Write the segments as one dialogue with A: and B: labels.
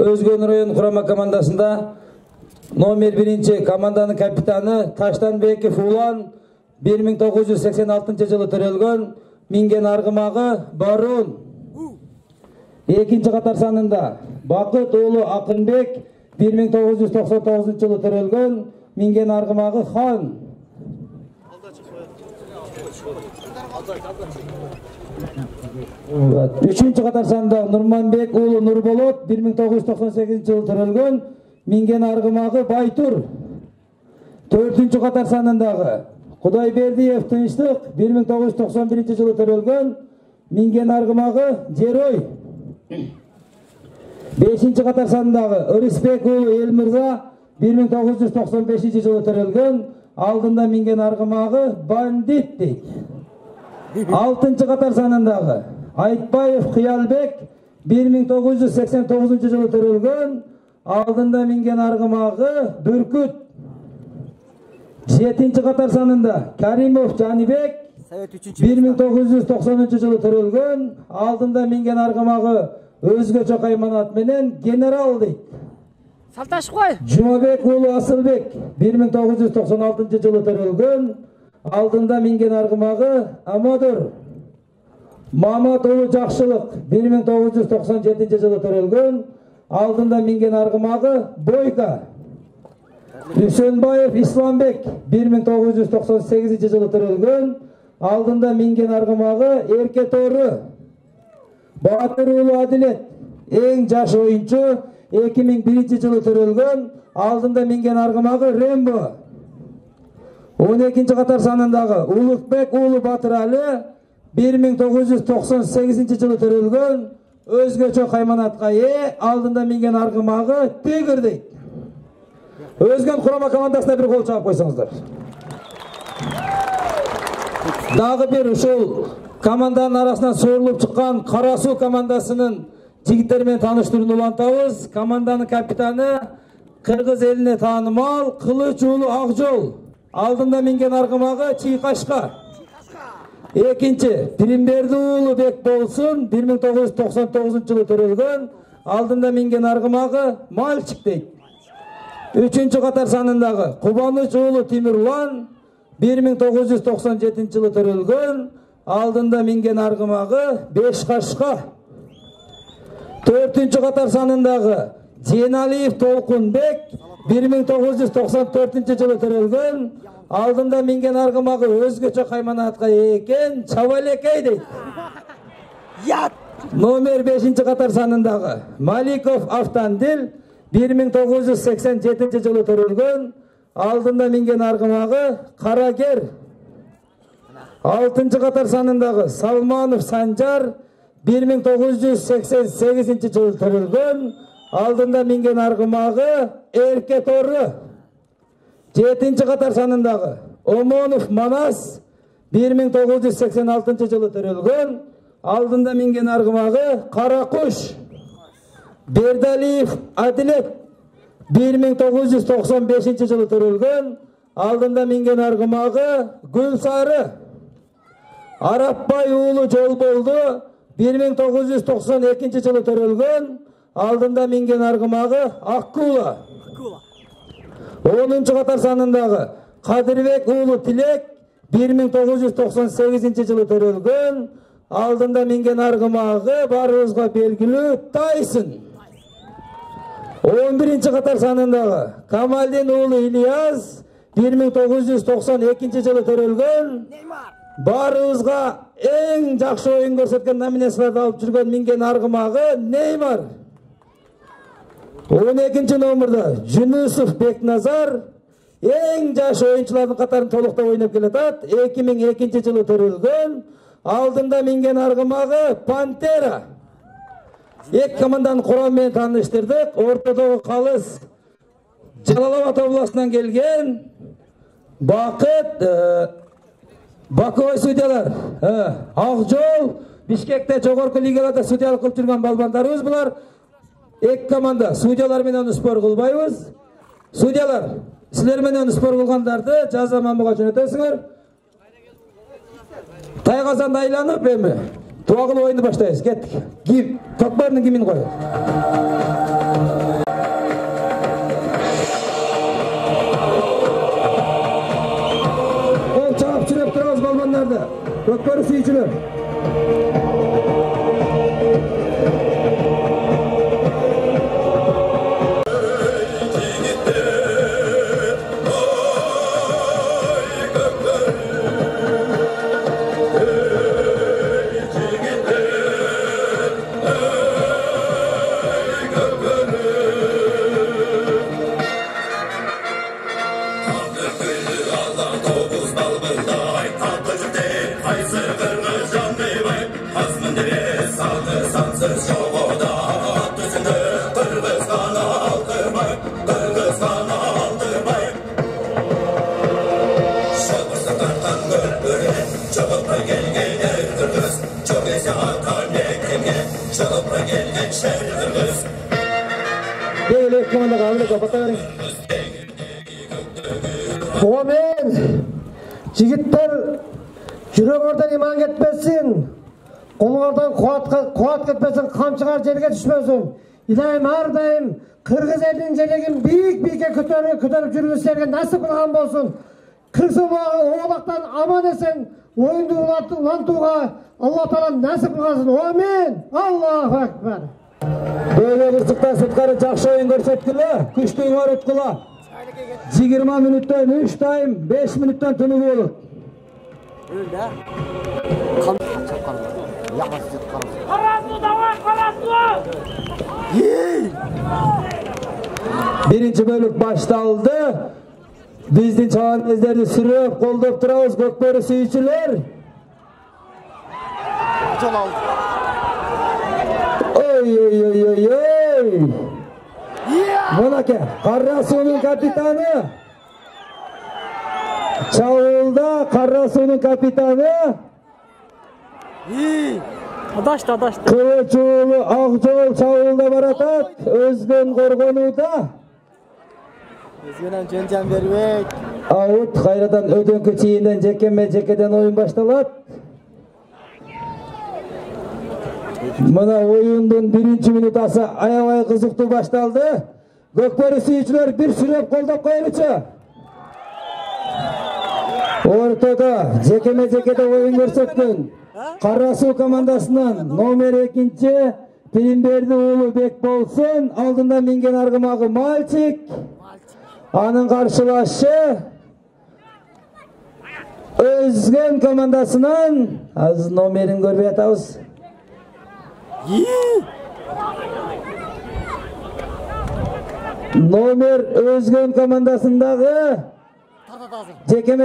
A: Özgön rayон kurama komandasında номер 1 команданын капитаны Таштанбеков Улан 1986 жылы төрөлгөн, минген аргымагы Барун. Экинчи катар санында Бакыт уулу Акынбек 1999 жылы төрөлгөн, минген аргымагы Хан. Үчүнчү катар санында Нурманбек уулу Нурболот 1998 жылы төрөлгөн, минген аргымагы Байтур. Төртүнчү катар санындагы Кудайбердиев Тынчтык 1991 жылы төрөлгөн, минген аргымагы Жерой. Бешинчи катар санындагы Ырысбек уулу Элмырза 1995 жылы төрөлгөн, алдында минген аргымагы Бандит дейт. Алтынчы катар санындагы Айтбаев Кыялбек 1989 жылы төрөлгөн, алдында минген аргымагы Бүркүт. Жетинчи катар санында Каримов Жанибек 1990 жылы төрөлгөн, алдында минген аргымагы өзгөчө кайманат менен Генерал дейт.
B: Салташып кой.
A: Жумабек уулу Асылбек 1996 жылы төрөлгөн, алдында минген аргымагы Амадыр. Мамат уулу Жакшылык 1997 жылы төрөлгөн, алдында минген аргымагы Бойка. Үсөнбаев Исламбек 1998 жылы төрөлгөн, алдында минген аргымагы Эркетору. Батыр уулу Адилет эң жаш оюнчу 2001 жылы төрөлгөн, алдында минген аргымагы Рембо. 12 катар санындагы Улукбек уулу Батыралы 1998 жылы төрөлгөн, өзгөчө кайманатка ээ, алдында минген аргымагы Тигр дейт. Өзгөн курама командасына бир кол чаап койсоңуздар. Дагы бир ушул команданын арасынан суурулуп чыккан Кара Суу командасынын жигиттери менен тааныштырууну улантабыз. Команданын капитаны Кыргыз элине таанымал Кылыч уулу Акжол. Алдында минген аргымагы Чыйкашка. Экинчи Пиримберди уулу Бекболсун 1999 жылы төрөлгөн, алдында минген аргымагы Мальчик дейт. Үчүнчү катар санындагы Кубаныч уулу Тимирлан 1997 жылы төрөлгөн, алдында минген аргымагы Бешкашка. Төртүнчү катар санындагы Женалиев Толкунбек 1994 жылы төрөлгөн, алдында минген аргымагы өзгөчө кайманатка экен Чабалекей дейт. Номер 5 катар санындагы Маликов Автандил 1987 жылы төрөлгөн, алдында минген аргымагы Карагер. 6 катар санындагы Салманов Санжар 1988 жылы төрөлгөн, алдында минген аргымагы Эркетору. 7 катар санындагы Омонов Манас 1986 жылы төрөлгөн, алдында минген аргымагы Каракуш. Бердалиев Адилет 1995 жылы төрөлгөн, алдында минген аргымагы Гүлсары. Арапбай уулу Жолболду 1992 жылы төрөлгөн, алдында минген аргымагы Аккула. 10 катар санындагы Кадырбек уулу Тилек 1998 жылы төрөлгөн, алдында минген аргымагы барыбызга белгилүү Тайсон. 11 катар санындагы Камалдин уулу Ильяс 1992 жылы төрөлгөн, барыбызга эң жакшы оюн көрсөткөн номинацияларды алып жүргөн минген аргымагы Неймар. 12 номерда Жунусов Бекназар эң жаш оюнчулардын катарын толуктап ойноп келатат. 2002 жылы төрөлгөн, алдында минген аргымагы Пантера. Эки команданын курамы менен тааныштырдык. Ортодогу калыс Жалал Абад областынан келген Бакыт Баковой судьялар. Акжол Бишкекте жогорку лигаларда судьялык кылып жүргөн балбандарыбыз булар. Эки команда судьялар менен спор кылбайбыз. Судьялар, силер менен спор кылгандарды жаза мамбага жөнөтөсүңөр. Тайгазанда айланып эми туа кылып оюнду баштайбыз. Кеттик. Ким? Көкбөрдүн кимин коет? başlарды. Көкбөрі сүйүүчүлөр. Böyle komanda kaldı kapatalım.
C: Amin. Jigitler жүрөгөрдөн иман кетпесин. Колуңардан куат кетпесин, камчыгар жерге түшпөсүн. Илайым ар дайым кыргыз элинин желегин бийик-бийикке көтөрүп жүргүңүздөргө насип кылган болсун. Кырсыл оолактан аман эсен оюнду улантууга Алла Таала насип кылсын. Амин. Аллаху акбар.
A: Böyle kırtıkta sırtkarı жақсы oyun көрсөткүлө, күчтүү бар өткүлө. 20 minuttan 3 time, 5 minuttan tını bolot.
B: Öyle. Karaslı davay karaslı.
A: Birinci bölük baştaldı. Bizdin çalan ezlerini sürüp, koldop turabız, Көкбөрі сүйүүчүлөр. Ой. Monake, Karrasu'nun kapitanı. Çavulda Karrasu'nun kapitanı.
B: Adaştı.
A: Kılıçoğlu Akjol Çavulda baratat. Özgün Korgonu'da.
C: Özgün'den Cöncen Berbek.
A: Out Hayradan ödönkü çiğinden jekeden oyun baştalat. Mına oyundun birinci minutası ayavay kızıktı baştaldı. Көкбөрі сүйүүчүлөр bir sürüp koldop koyulучу. Ortada jekede oyun көрсөткөн Карасуу командасынан номер 2 Пиринберди уулу Бек болсун, алдында минген аргымагы Мальчик. Анын каршылашы Özgün komandasынан азыр номерин көрбөй атабыз. Nomer Özgün komandasındagı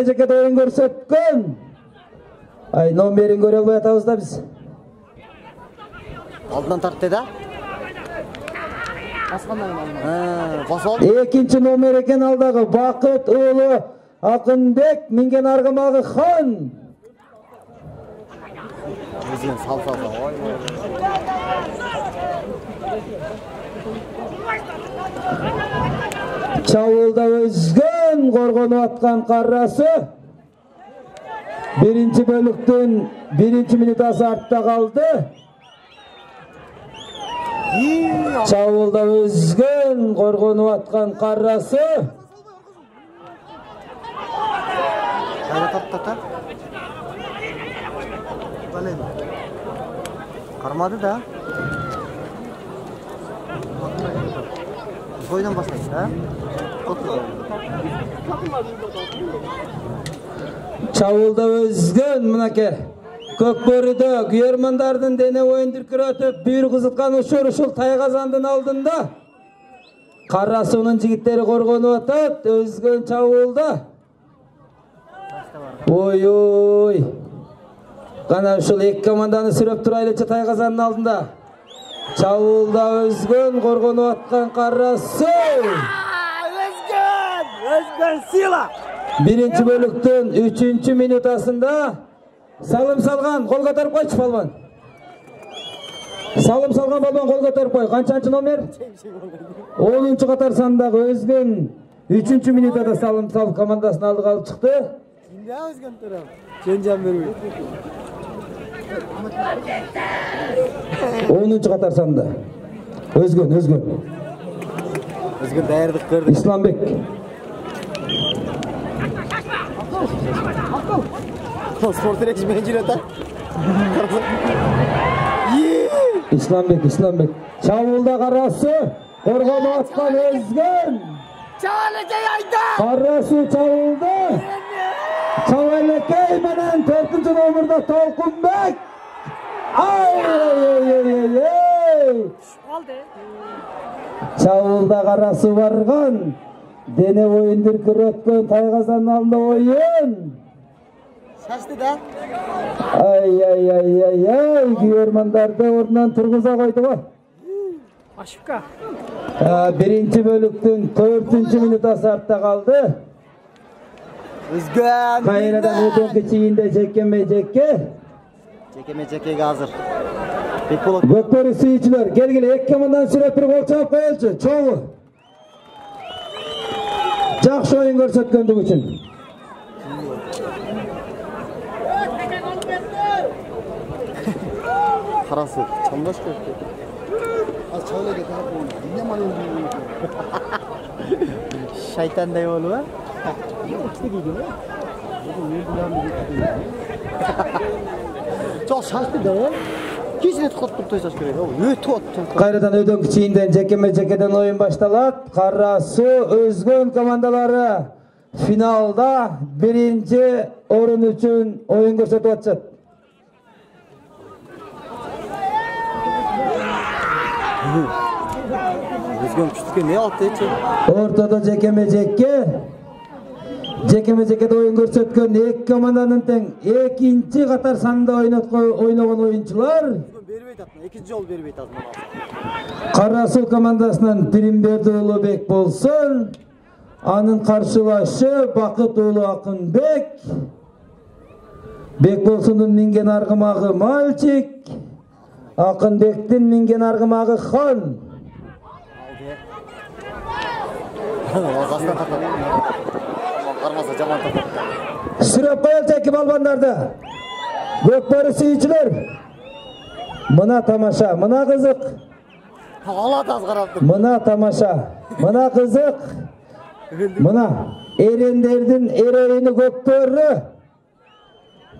A: jekede oyun көрсөткөн. Ay nomerin көрө албай атабыз да биз.
C: Алдынан тартты да? Басып.
A: Экинчи номер экен алдагы Бакыт уулу Акынбек, минген аргымагы Хан.
C: Өзүн сал.
A: Çavulda Özgün korgonup atkan Karrasuu. Birinci bölüktün birinci minutası artta kaldı. Çavulda Özgün korgonup atkan Karrasuu.
C: Karmadı da. Boydan başlayın ha?
A: Çavulda Özgün mınake Көкбөрүдө күйөрмандардын дене оюн дүркүрөтүп бүйүр кызыткан ушул тайгазандын алдында Каррасуунун жигиттери коргонуп атат. Özgün Çavulda. Ой. Гана ушул эки команданы сүрөп турайлычы тайгазандын алдында. Çavulda Özgün korgonup aткан Karrasuu.
B: Özgün Sila.
A: Birinci bölüktün 3. minutasında salım salgan kol ko'tarıp koyçu balban. Salım salgan balban kol ko'tarıp koy. Kançanчы номер? 10-чу катар сандагы Özgün 3. minutada salım sal komandasını aldık alıp çıktı.
C: Kimde Özgün Turam? Cöncen Berbek.
A: 10-чу катар санда. Özgün.
C: Özgün daярдык көрдүк.
A: İslambek.
B: Spor direksmen jireta.
A: İslambek. Çavulda Karasu. Korgonu atkan Özgün.
B: Çavalekey ayda.
A: Karasu çavulda. Çavalekey menen 4. nomurda Tolkunbek. Ay.
B: Aldı.
A: Çavulda Karasu vargan. Dene oyundur kürötkön Taygazanın alında oyun.
B: Şaştı da.
A: Ay. Güyormandarda orundan turguza koydu bu.
B: Aşıkka.
A: Birinci bölüktün 4. minutası artta kaldı.
B: Özgün.
A: Kayradan ödönki çiğinde çekemeyecekki.
B: Çekemeyecek hazır.
A: Gökbörü suyucular gel ek kemandan süret bir gol çabuk koyulcu. Çoğu. Жақсы oyun көрсөткөндүк үчүn.
B: Karası. Çamdaş köftü.
D: Az çağla getir. Ne mal oldu?
B: Şeytan da yolu var. Çok şaştı da ya. Kişine tıkıp toysaş керек. Өтіп отты.
A: Кайрадан өйдөн чийинден жекеме-жекеден oyun baştalat. Karasu Özgün komandalары finalda birinci orun üçün oyun көрсөтүп атышат.
B: Özgün küçükken ne aldı hiç?
A: Ortada Жекеме-жекеде oyun көрсөткөн эки команданын тең экинчи катар санда ойногон oyuncular
B: Бербейт атына. İkinci жол бербейт атына.
A: Karasu komandasынан Pirimberdi Ulubek болсун. Анын каршылашы Бакыт Уулу Акынбек. Бек болсундун минген аргымагы Мальчик. Акынбектин минген аргымагы Хан.
B: Ağzından tatar. Karmasa jaman tatar.
A: Sürep koyuldu эки балбандарды. Gökbörü sүйүүчүлөр. Мына тамаша, мына кызык.
B: Allah da az qarabdı.
A: Мына тамаша, мына кызык. Мына эрендердин эреğini Gökbörü.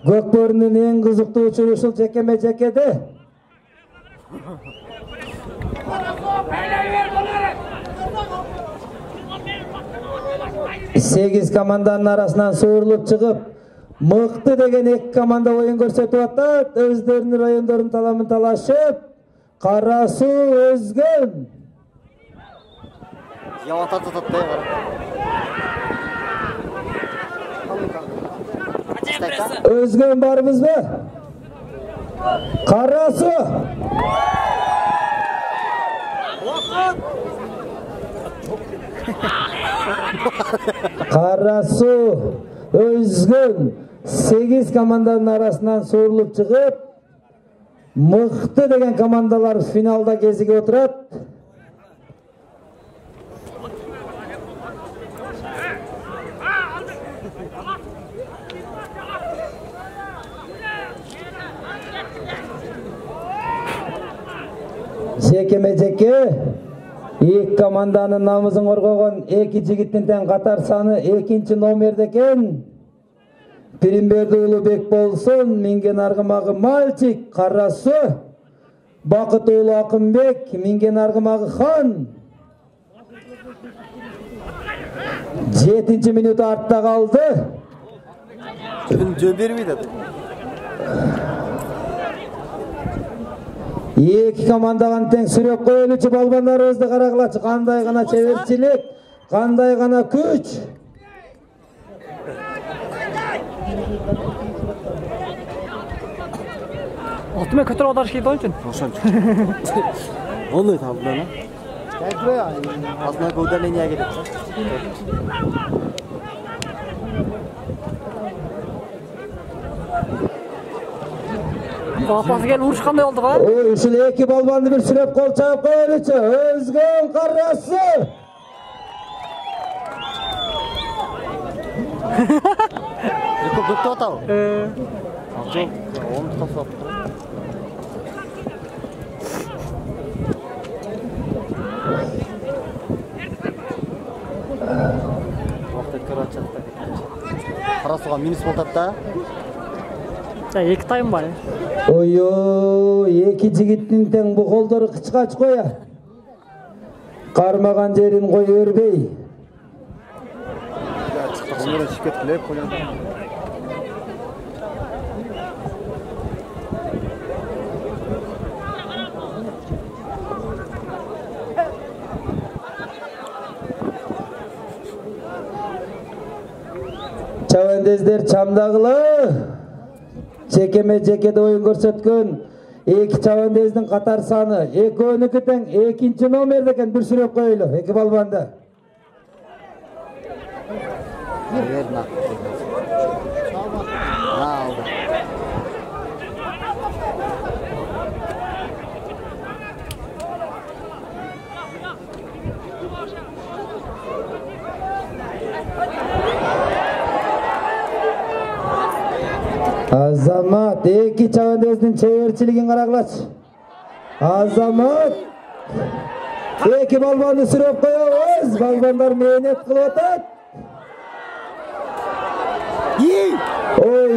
A: Gökbörünүн эң кызыктуу учуру ушул жекеме-жекеде. 8 komandanın arasından suğurulup çıkıp mıktı degen ek komanda oyun көрсөтүп атат. Өздөрүнүн райондорун таламын талашып Karasu Özgün.
B: Yaman tatat da var.
A: Özgün barımız mı? Karasu. Karasu Özgün 8 komandanın arasından sorulup çıkıp mıktı degen komandalar finalda geziге oturat. Жекеме-жеке эки команданын намысын коргогон эки жигиттин тең катар саны 2 номерде экен. Pirimberdi Ulubek болсун, минген аргымагы Мальчик, Karasu, Бакыт Уулу Акынбек, минген аргымагы Хан. 7 минут артта калды.
B: Жö бербейт ат.
A: Эки командаган тең сүрөп коелучу балбандарыбызды карагылачы. Кандай гана чеберчилик, кандай гана күч.
E: Altıma kötü odar şey de için.
B: Ошон. Onu tapdı lan. Gel buraya. Aslında Goldaleni'ye gelip.
E: Kapası gel vuruş kanday oldu ha.
A: Uşul eki balbandı bir sürep kol çayıp koyuluşu. Özgün Karasu.
B: Rekop döktü atav. Akşam onu tutasap. Vakti kör açattı. Karasuga minus болот да.
E: 2 тайм бар.
A: Ой, эки жигиттин тең бу колдору кычкач коя. Кармаган жерин кой өрбөй.
B: Onlara şirket bile koyan.
A: Çavandezler çamdagılı. Жекеме-жекеде oyun көрсөткөн эки чабандездин катар саны экөөнүкү тең, экинчи номерде экен, бир сүрөп коелу эки балбанды. Азамат эки чабандездин чеберчилигин карагылачы. Азамат эки балбанды сүрөп коебуз. Балбандар мээнет кылып атат. Ой.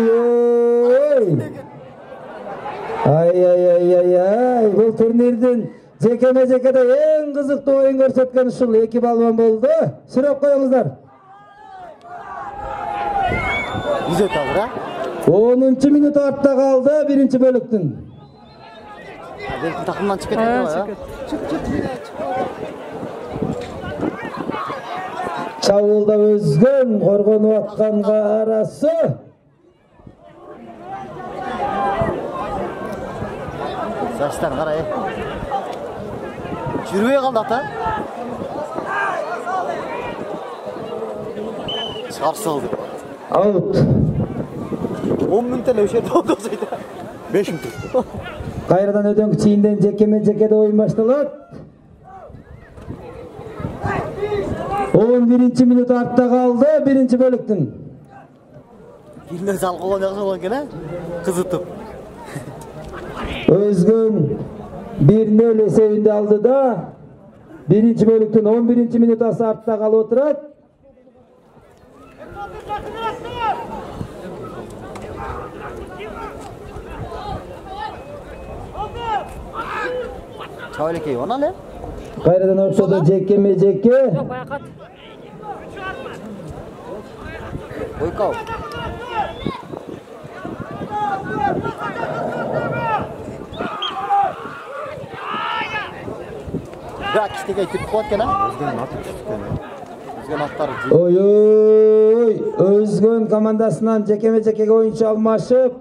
A: Ай, бул турнирдин жекеме-жекеде эң кызыктуу оюн көрсөткөн ушул эки балбан болду. Сүрөп коюңуздар.
B: Yüze tavra.
A: 10 minut артта калды биринчи бөлүктүн.
B: Belki takımdan çıkıp ya.
A: Çavulda өзгөн коргонуп атканга арасы.
B: Saçlar karay. Жүрбөй калды ата. Çarşı oldu.
A: Out.
B: 10 minutda öşet oldu sayda. 5 minut.
A: Кайрадан өтөңкү чийинден жекеме-жекеде оюн башталат. 11 минут артта калды биринчи бөлүктүн.
B: Билмек зал койгон жакшы болгон экен, кызытып.
A: Өзгөн 1-0 эсебинде алды да биринчи бөлүктүн 11 минутасы артта калып отурат.
B: Çaylekey ona ne?
A: Kayradan ortada jekeme-жеке.
E: Байкат.
B: Oykav. Ya kiştege tip koyat gene. Özgen atı çıktı. Özgen atlar.
A: Oy, Özgön komandasынан жекеме-жекеге oyuncu almaşıp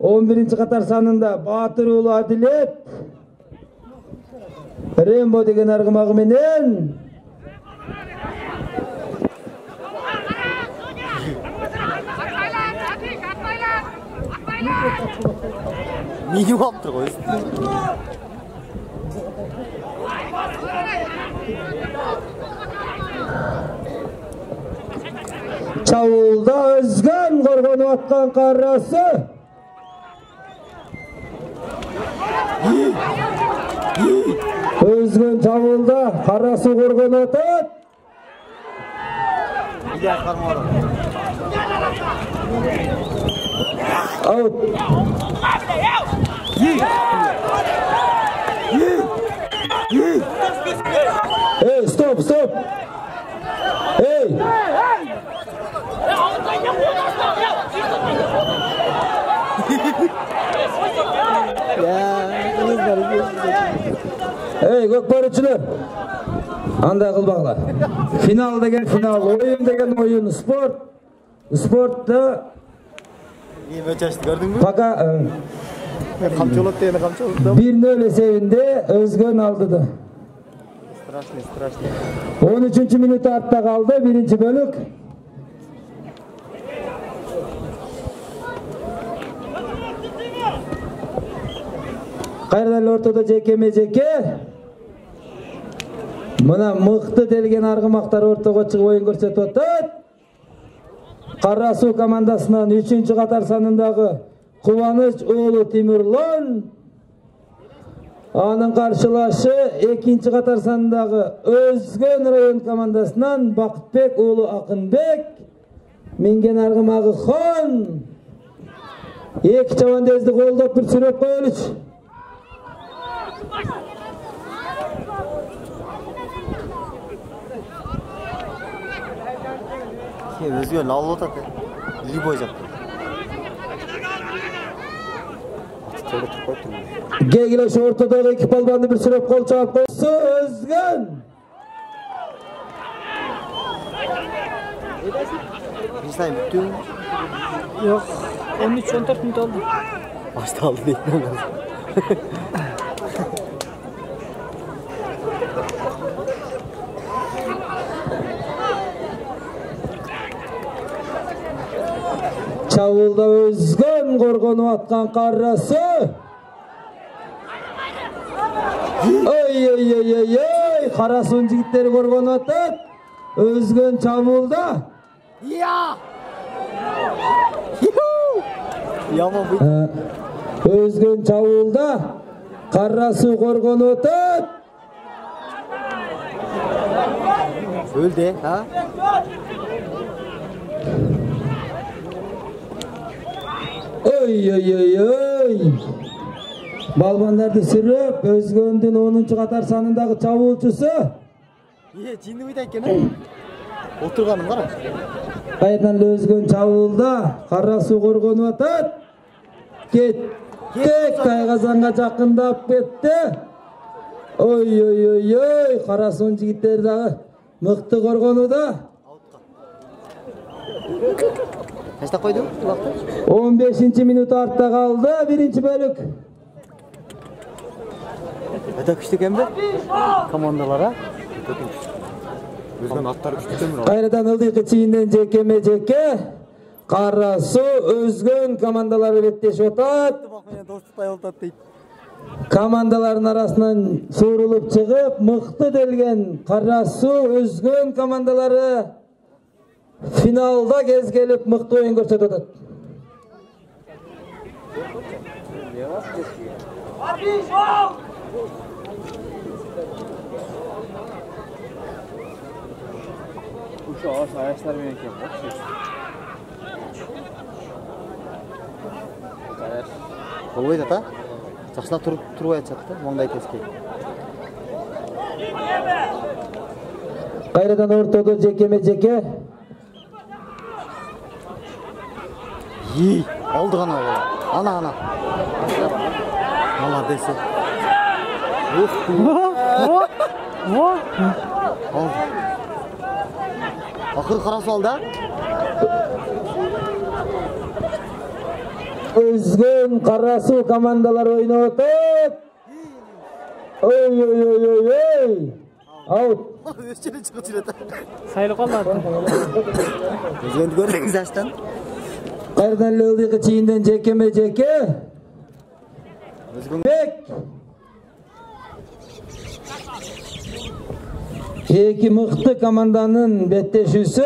A: 11-ci qatar sanında Batır ulu Adilet Rembo деген аргымагы менен
B: Minimum yaptır koy.
A: Çavulda Özgön korgonup atkan karrası. Özgön Çavulda karrası korgonup atat.
B: Bir daha karmalı.
A: Out. Hey, stop. Hey. Hey, көкбөрүчүлөр. Андай кылбагыла. Final деген final, oyun деген oyun, sport. Sportda
B: İyi maçtı gördün mü?
A: Fakat
B: Kamçoluk değil, kamçoluk da.
A: 1-0 esebinde Özgön aldıdı.
B: Straşlı.
A: 13. minut artta kaldı birinci bölük. Kayradan ortada jekeme-жеке. Мына мыкты делген аргымактар ортого чыгып оюн көрсөтүп атат. Кара суу командасынан 3-чү катар санындагы Кубаныч уулу Тимурлан. Анын каршылашы 2-чи катар санындагы Өзгөн район командасынан Бакытбек уулу Акынбек. Минген аргымагы Хон. Эки чабандезди колдоп бир сүрөп коелучу.
B: Өзгө лавлы атат. Любой жак.
A: Гегилеш ортодогу эки балбанды бир сүрөп кол чаап койсо Өзгөн.
B: Бирсай бүттү.
E: Yok. 13-14 minut oldu.
B: Başta deyip
A: Çavulda Özgön korgonup atkan Karrası. Oy. Karasu'nun jigitleri korgonup atat. Özgön Çavulda.
B: Ya. Yaman bu.
A: Özgön Çavulda. Karrasu korgonup atat.
B: Öldü ha?
A: Oy. Balbandарды сүрөп, Özgöndүн 10-чу катар санындагы чабуулчусу.
B: Жинди бuyda экен. Отурганым кара.
A: Кайрадан Özgön чабуулда Карасуу коргонуп атат. Кеттек Тайгазанга жакындап кетти. Ой. Карасуунун жигиттери дагы мыкты коргонууда.
B: Kaçta koydu vakti?
A: 15 minut artta kaldı birinci bölük.
B: Eda küçtük hem de komandalara. Özgün atları küçtük hem de.
A: Kayradan ıldığı çiğinden jekeme jeke. Karrasu Özgön komandaları betleşip otat. Komandaların arasından suurulup çıkıp mıktı delgen Karrasu Özgön komandaları finalda kez gelip mıktı oyun gösterdi.
B: Uşağı sayaçlar benim ki. Bolbойт ата. Жакшылап туруп айтышат да, моңдай тескей.
A: Кайрадан ортодо жекеме жеке.
B: Aldı ana baba. Ana. Allah dese. Aldı. Akır karası aldı.
A: Özgün Karrasu komandalar oynuyor. Oy. Out.
B: Üstüne çıkıyor.
E: Sayılı kaldı.
B: Özgün gördünüz açtan.
A: Kayradan ıldığı çiğinden jekeme jeke. Bek. Eki mıktı komandanın betleşüsü.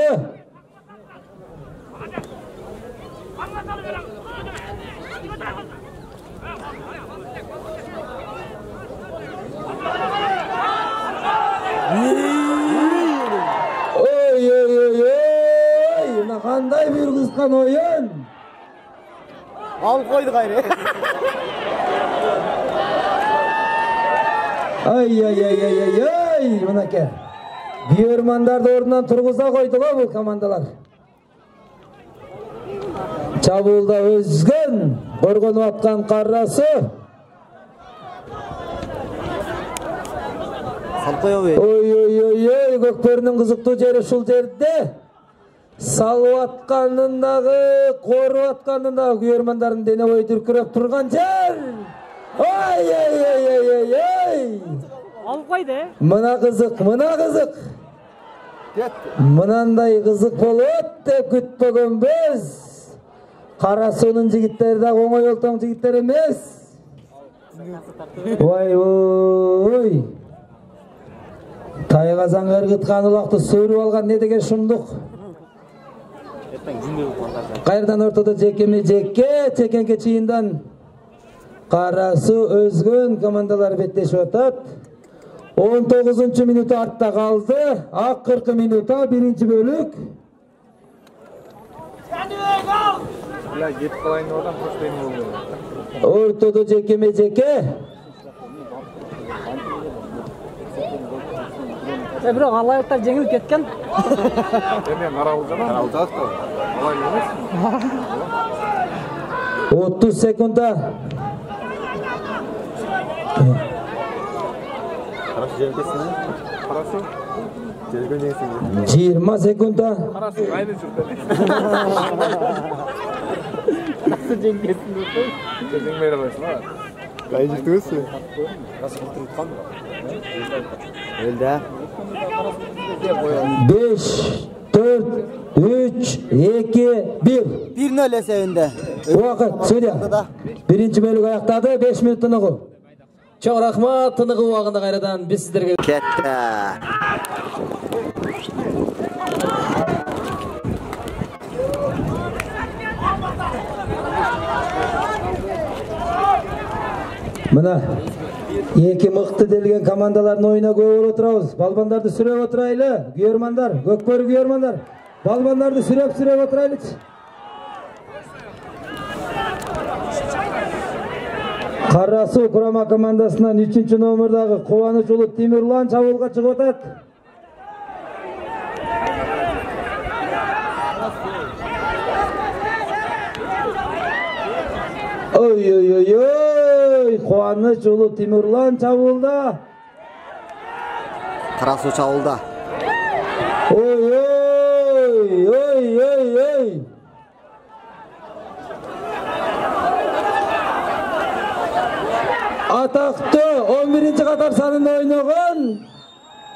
A: Oy. Kanday bir kızkan oyun.
B: Al koydu gayrı.
A: Ay. Mınake. Biyörmandardı ordunan turguza koydular bu komandalar. Çabulda Özgün. Korgonup atkan Karrasu. Oy. Көкбөрүнүн кызыктуу жери ушул жерде. Салып атканындагы, коруп атканындагы күйөрмандардын дене бою дүркүрөп турган жер. Ой.
E: Алып койду.
A: Мына кызык. Мынандай кызык болот деп күтпөгөнбүз. Карасуунун жигиттери да оңой олтоң жигиттер эмес. Ой. Тайгазан ыргыткан улакты сөрүп алган не деген шумдук. Кайрадан ортодо жекеме жеке, чекенке чыйындан Карасуу Özgün командалары беттешип атат. 19 минут артта калды. Акыркы минута биринчи бөлүк. Ortada jekeme-jeke.
E: Biroq алаяқтар жеңіліп кеткен.
F: Мен қарауылжамын.
A: 30 sekunda.
B: Қарасы жердесің.
F: Қарасы.
A: 20 sekunda.
F: Қарасы қайда жүрді?
E: Жақсы жеңгесін дұрды.
F: Жеңмей қойсын ба?
B: Қайда жүрдіңіз? Өлді.
A: 5, 4, 3, 2, 1.
B: 1-0 есебінде.
A: Уақыт, судья. Birinci bölük аяқтады, 5 minut тынығу. Çok рахмат, тынығу уақытында қайрадан біз сіздерге.
B: Кетті.
A: Мына екі мықты делген командалардың ойына көп отырабыз. Балбандарды сүреп отырайлы, күйермандар, көкбөрі күйермандар. Балбандарды сүреп отырайлы. Қарасу құрама командасынан 3-ші номердағы Қуаныш Ұлы Тимирлан чабуылға шығып отады. Ой, Қуаныш Ұлы Тимирлан чабуылда.
B: Қарасу чабуылда.
A: Ой. Атақты 11-ші қатар санында ойнаған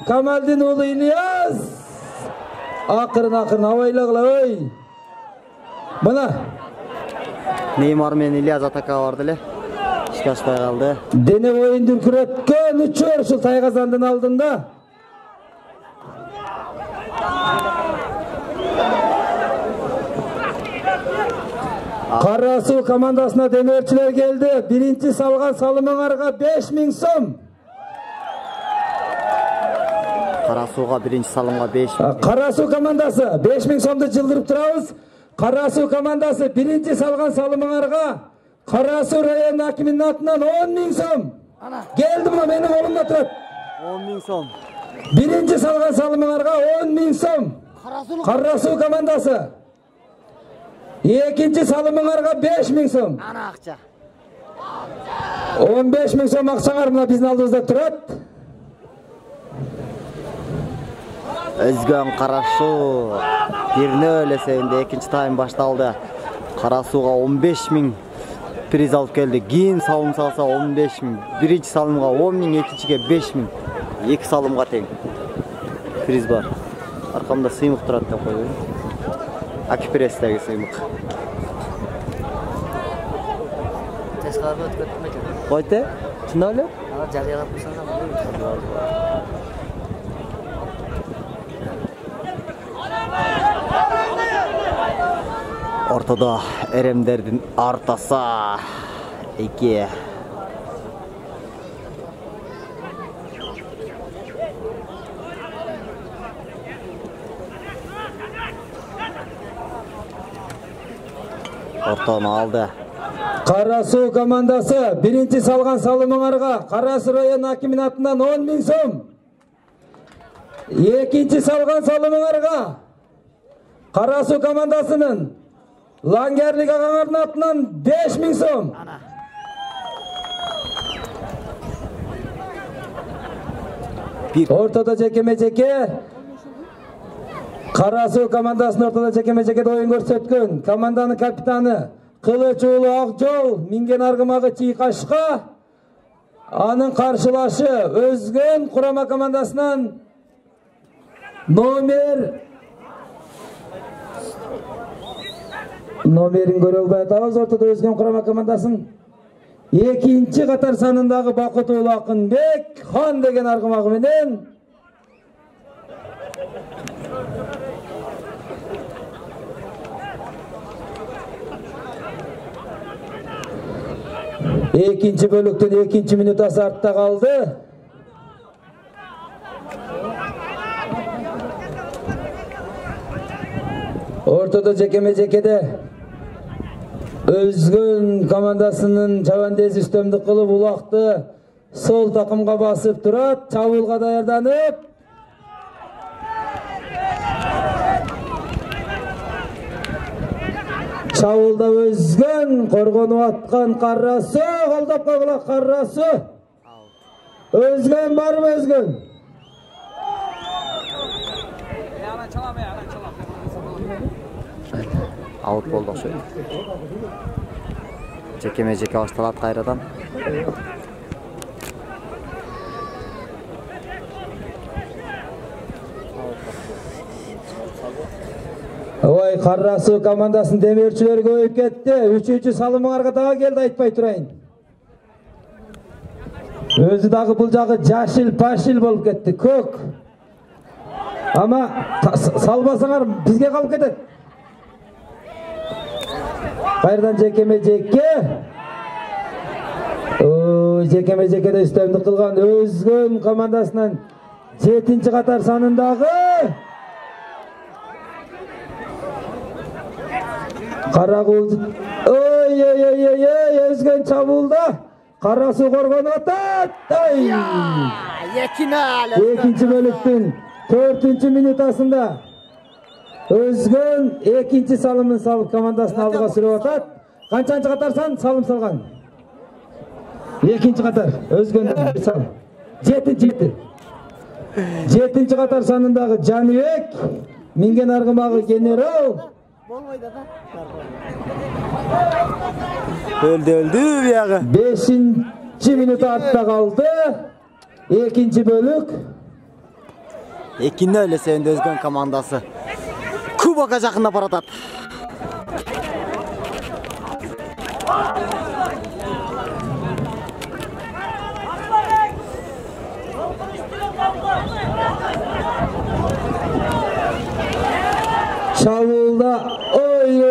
A: Камалдин ұлы Ильяс. Ақырын авайлағыла ой. Мына
B: Неймар мен Ильяс атака барды. Ішке аспай қалды.
A: Дене ойын дүркіреткен 3 өршіл Тайғазандың алдында. Қарасу командасына демеушілер келді. Birinci салған салымыңарға 5000 сом.
B: Қарасуға birinci салымға 5000.
A: Қарасу командасы 5000 сомды жылдырып тұрауыз. Қарасу командасы birinci салған салымыңарға Қарасу район әкімінің атынан 10.000 сом. Келді мұна менің қолымда тұрады.
B: 10.000 сом.
A: Birinci салған салымыңарға 10.000 сом. Қарасу командасы. Екінші салымыңарға 5000 сом.
B: Ана ақша.
A: 15.000 сом ақшаңар мұна біздің алдымызда тұрады.
B: Өзгөн Қарасу 1-0 есебінде екінші тайм башталды. Қарасуға 15.000 приз алып келді. Кейін салым салса 15.000. Birinci салымға 10.000, екіншіге 5.000. 2 салымға тең приз бар. Арқамда сыймық тұрады деп қойды. Акипрестегі сыймық.
G: Тесқарғы өткөттім екен.
B: Қойты? Шында өлі?
G: Жариялап қойсаңыз.
B: Ортада эремдердің артаса 2. Ортаны алды.
A: Қарасу командасы birinci салған салымыңарға Қарасу район әкімінің атынан 10.000 сом. Екінші салған салымыңарға Қарасу командасының Лангерлік ағаңардың атынан 5.000 сом. Ортада жекеме-жеке. Қарасу командасының ортада жекеме-жекеде ойын көрсеткен команданың капитаны Қылыч Ұлы Ақжол минген арғымағы Чиқашқа. Аның қаршылашы Өзген құрама командасынан номерін көре албай атабыз. Ортада Өзген құрама командасын екінші қатар санындағы Бақыт Ұлы Ақынбек хан деген арғымағыменен екінші бөліктің екінші минутасы артта қалды. Ортада жекеме-жекеде Özgün komandasının çavandesi üstünlük kılıp ulaqtı sol takımga basıp turat. Çabulga dayardanıp. Çavulda Özgün korgonup atkan Qarrası. Qoldap qoğulaq Qarrası. Özgün var mı Özgün?
B: Out boldu oxşayt. Jekeme-jeke baştalat kayradan.
A: Oy Qarrası komandasının demirçileri көйіп ketdi. 3-3 salımыңarga dağı geldi aytpay turayın. Özü dağı бұл жағы жашыл пашыл болып кетти. Көк. Ama salбасаңар бизге калып кетет. Кайрадан жекеме-жеке. Жекеме-жекеде үстемдик кылган Özgün командасынан 7-ci катар санындагы Карагул. Özgün çabulda. Qarrası korgonu atat. Ekinci bölüktün 4-cü minutasında Özgün ekinci salımın salıp komandasını aldığa sürüp atat. Kançancı katarsan salım salgan. Ekinci katar Özgün'den bir salım. 7-ci katar sanındağı Canibek. Minген argımağı general.
B: Öldü buyagı.
A: 5-ci minuta artta kaldı. Ekinci bölük.
B: Ekinni öyle sevindi Özgün komandası. Kubok'a жақында baratat.
A: Çavulda oy.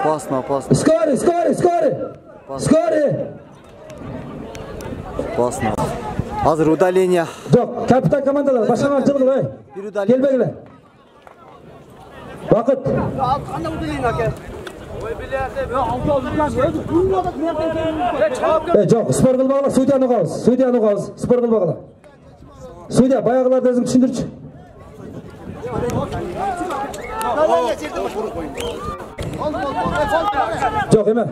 B: Pasma.
A: Skori.
B: Pasma. Hazır удаление.
A: Yok, kapitan komandalar başkan arçılığı oy. Gel begile. Vakit. Yok, spor kıl bağla, Suudiyani qoğuz. Spor kıl bağla. Suudiya, bayağılarda özün düşündürçü. Yok, hemen.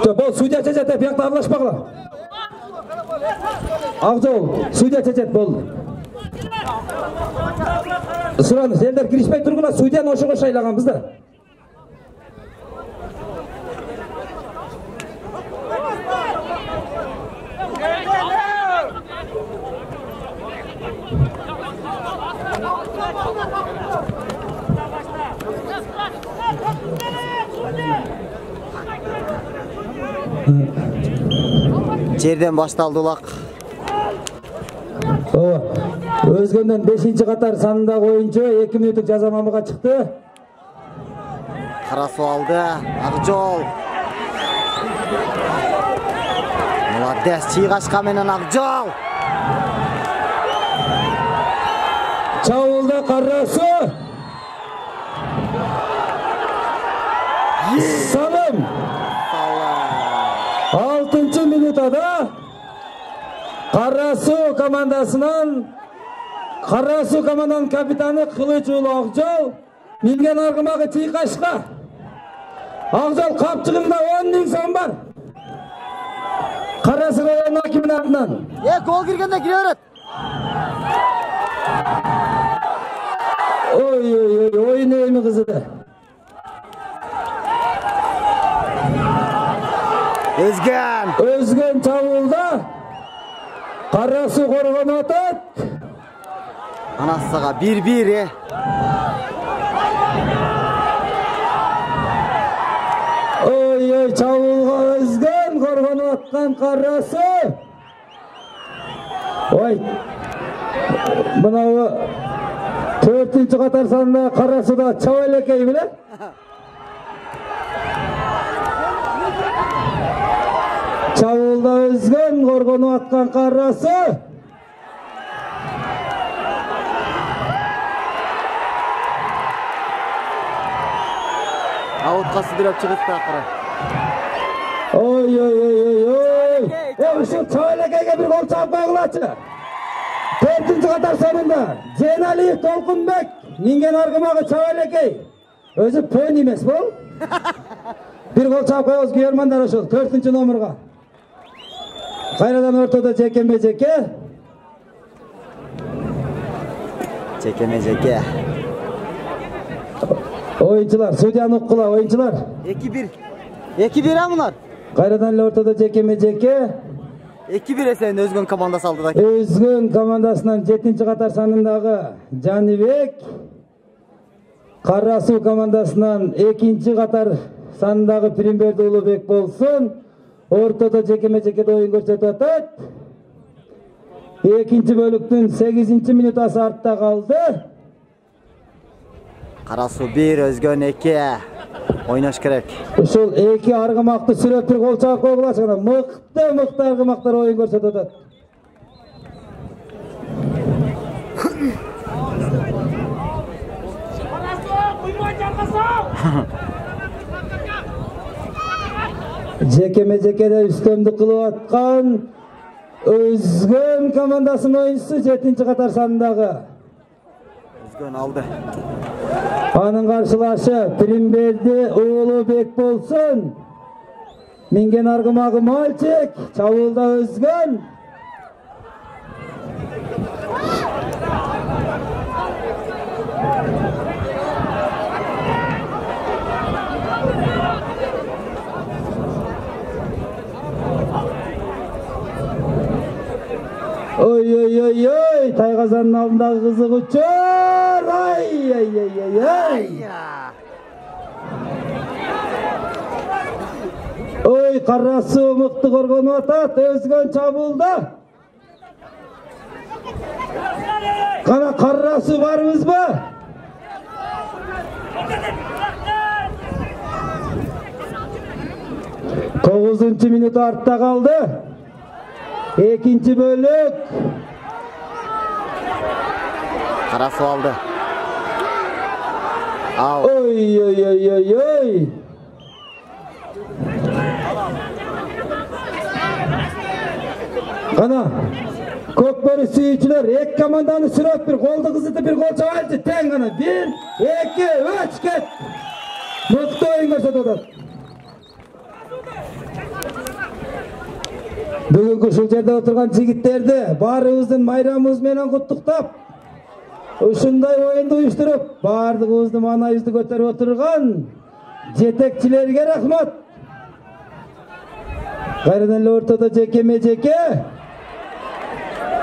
A: Bol, Suudiya çeçet, hep yakta arlaşmaqla. Ağzol, Suudiya çeçet, bol. Sıranız, elder girişmey turguna Suudiyani oşu şaylağan bizde.
B: Жерден baştaldı ulaq.
A: Özgün'den 5-ci qatar sanınдағы oyuncu 2 minutluk жазамамыға çıktı.
B: Қарасу aldı. Ақжол. Молодец, чиғашқа менен Ақжол.
A: Çavulda Qarrası. Salım. 6-cı minutada Qarrası komandanın kapitanı Kılıçoğlu Ақжол mingen argımağı Çiğkaşqa. Ақжол kapçılığında 10.000 son var. Qarrası rayonu hakimin adından.
B: Gol girgende giriyor.
A: Oyun eğimi kızıdı. Özgün çavulda. Qarrası korgonu atat.
B: Anasıға 1-1.
A: Çavulga Özgün korgonu atkan Qarrası. Mınavu 4-cü qatar sanında Qarrası da çavalekey bile. Çavulda Özgün korgonu atkan Qarrası.
B: Аутқа сыдырап чыгып акыры.
A: Ой. Ушул Чабалекейге бир гол чаап койгулачы. 4-cü qatar sonunda Cenaliyev Толкунбек, mingen argımagı Çabaлекей. Özü pön emes bol. Bir gol çaap koyabız kuyarmanдар ошол 4-cü номерга. Kayradan ortada Cekeme-Ceke.
B: Cekeme-Ceke.
A: Oyuncular, Sudiyan Ukkula oyuncular.
B: 2-1. 2-1 ha bunlar.
A: Kayradan ortada Cekeme-Ceke.
B: 2-1 Esen Özgün komandası aldı da.
A: Özgün komandasынан 7-ci qatar sanındağı Canibek. Karrasu komandasынан 2-ci qatar sanındağı Pirimberdi Ulubek bolsun. Ortada Cekeme-Ceke'de oyun көрсөтүп атат. 2-ci bölüktün 8-ci minutası artta kaldı.
B: Karasu 1, Özgün 2. Oynaş gerek.
A: Ушул эки аргымакты сүрөп бир гол чаап койгулачы. Мыкты аргымактар oyun көрсөтүп атат. Cekeme-Ceke'de üstünlük kılıp atkan Özgün komandasının oyuncusu 7-ci qatar sanındağı.
B: Özgün aldı.
A: Anın karşılaşı Pirimberdi Ulubek bolsun. Mingen argımagı Malçek, çavulda Özgün. Oy, Taygazan'ın altındaki kızı uçur. Ay. Oy, Karrasu mıktı korgonu atat, Özgün çabulda. Kana Karrasu varmız mı? Dokuzuncu minut artta kaldı. 2-ci bölük.
B: Karasu aldı.
A: Oy. Kana Kökbörü suyucular ek komandanı sürüp bir goldu kızıtı bir gol çavalcı ten kana 1, 2, 3 ket. Mıktı oyun görsetеді. Бүгүнкү ушул жерде отурган жигиттерди баарыбыздын майрамыбыз менен куттуктап, ушундай оюнду уюштуруп, баардыгыбыздын маанайыбызды көтөрүп отурган жетекчилерге рахмат. Кайрадан эле ортодо Cekeme-Ceke.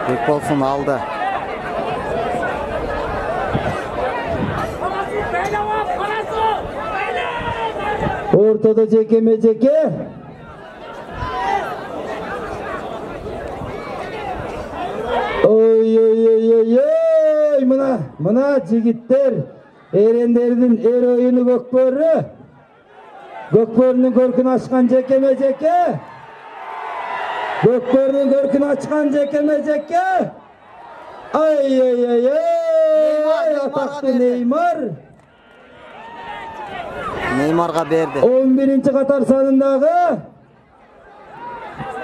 B: Бекболсун алды.
A: Ortada Cekeme-Ceke. Oy. Mına jigitler erendердин er oyunu Көкбөрү. Көкбөрүнүн көркүн ачкан Cekeme-Ceke. Көкбөрүнүн көркүн ачкан Cekeme-Ceke. Ay. Атактуу Neymar.
B: Neymar'a berdi.
A: 11-ci qatar sanındагы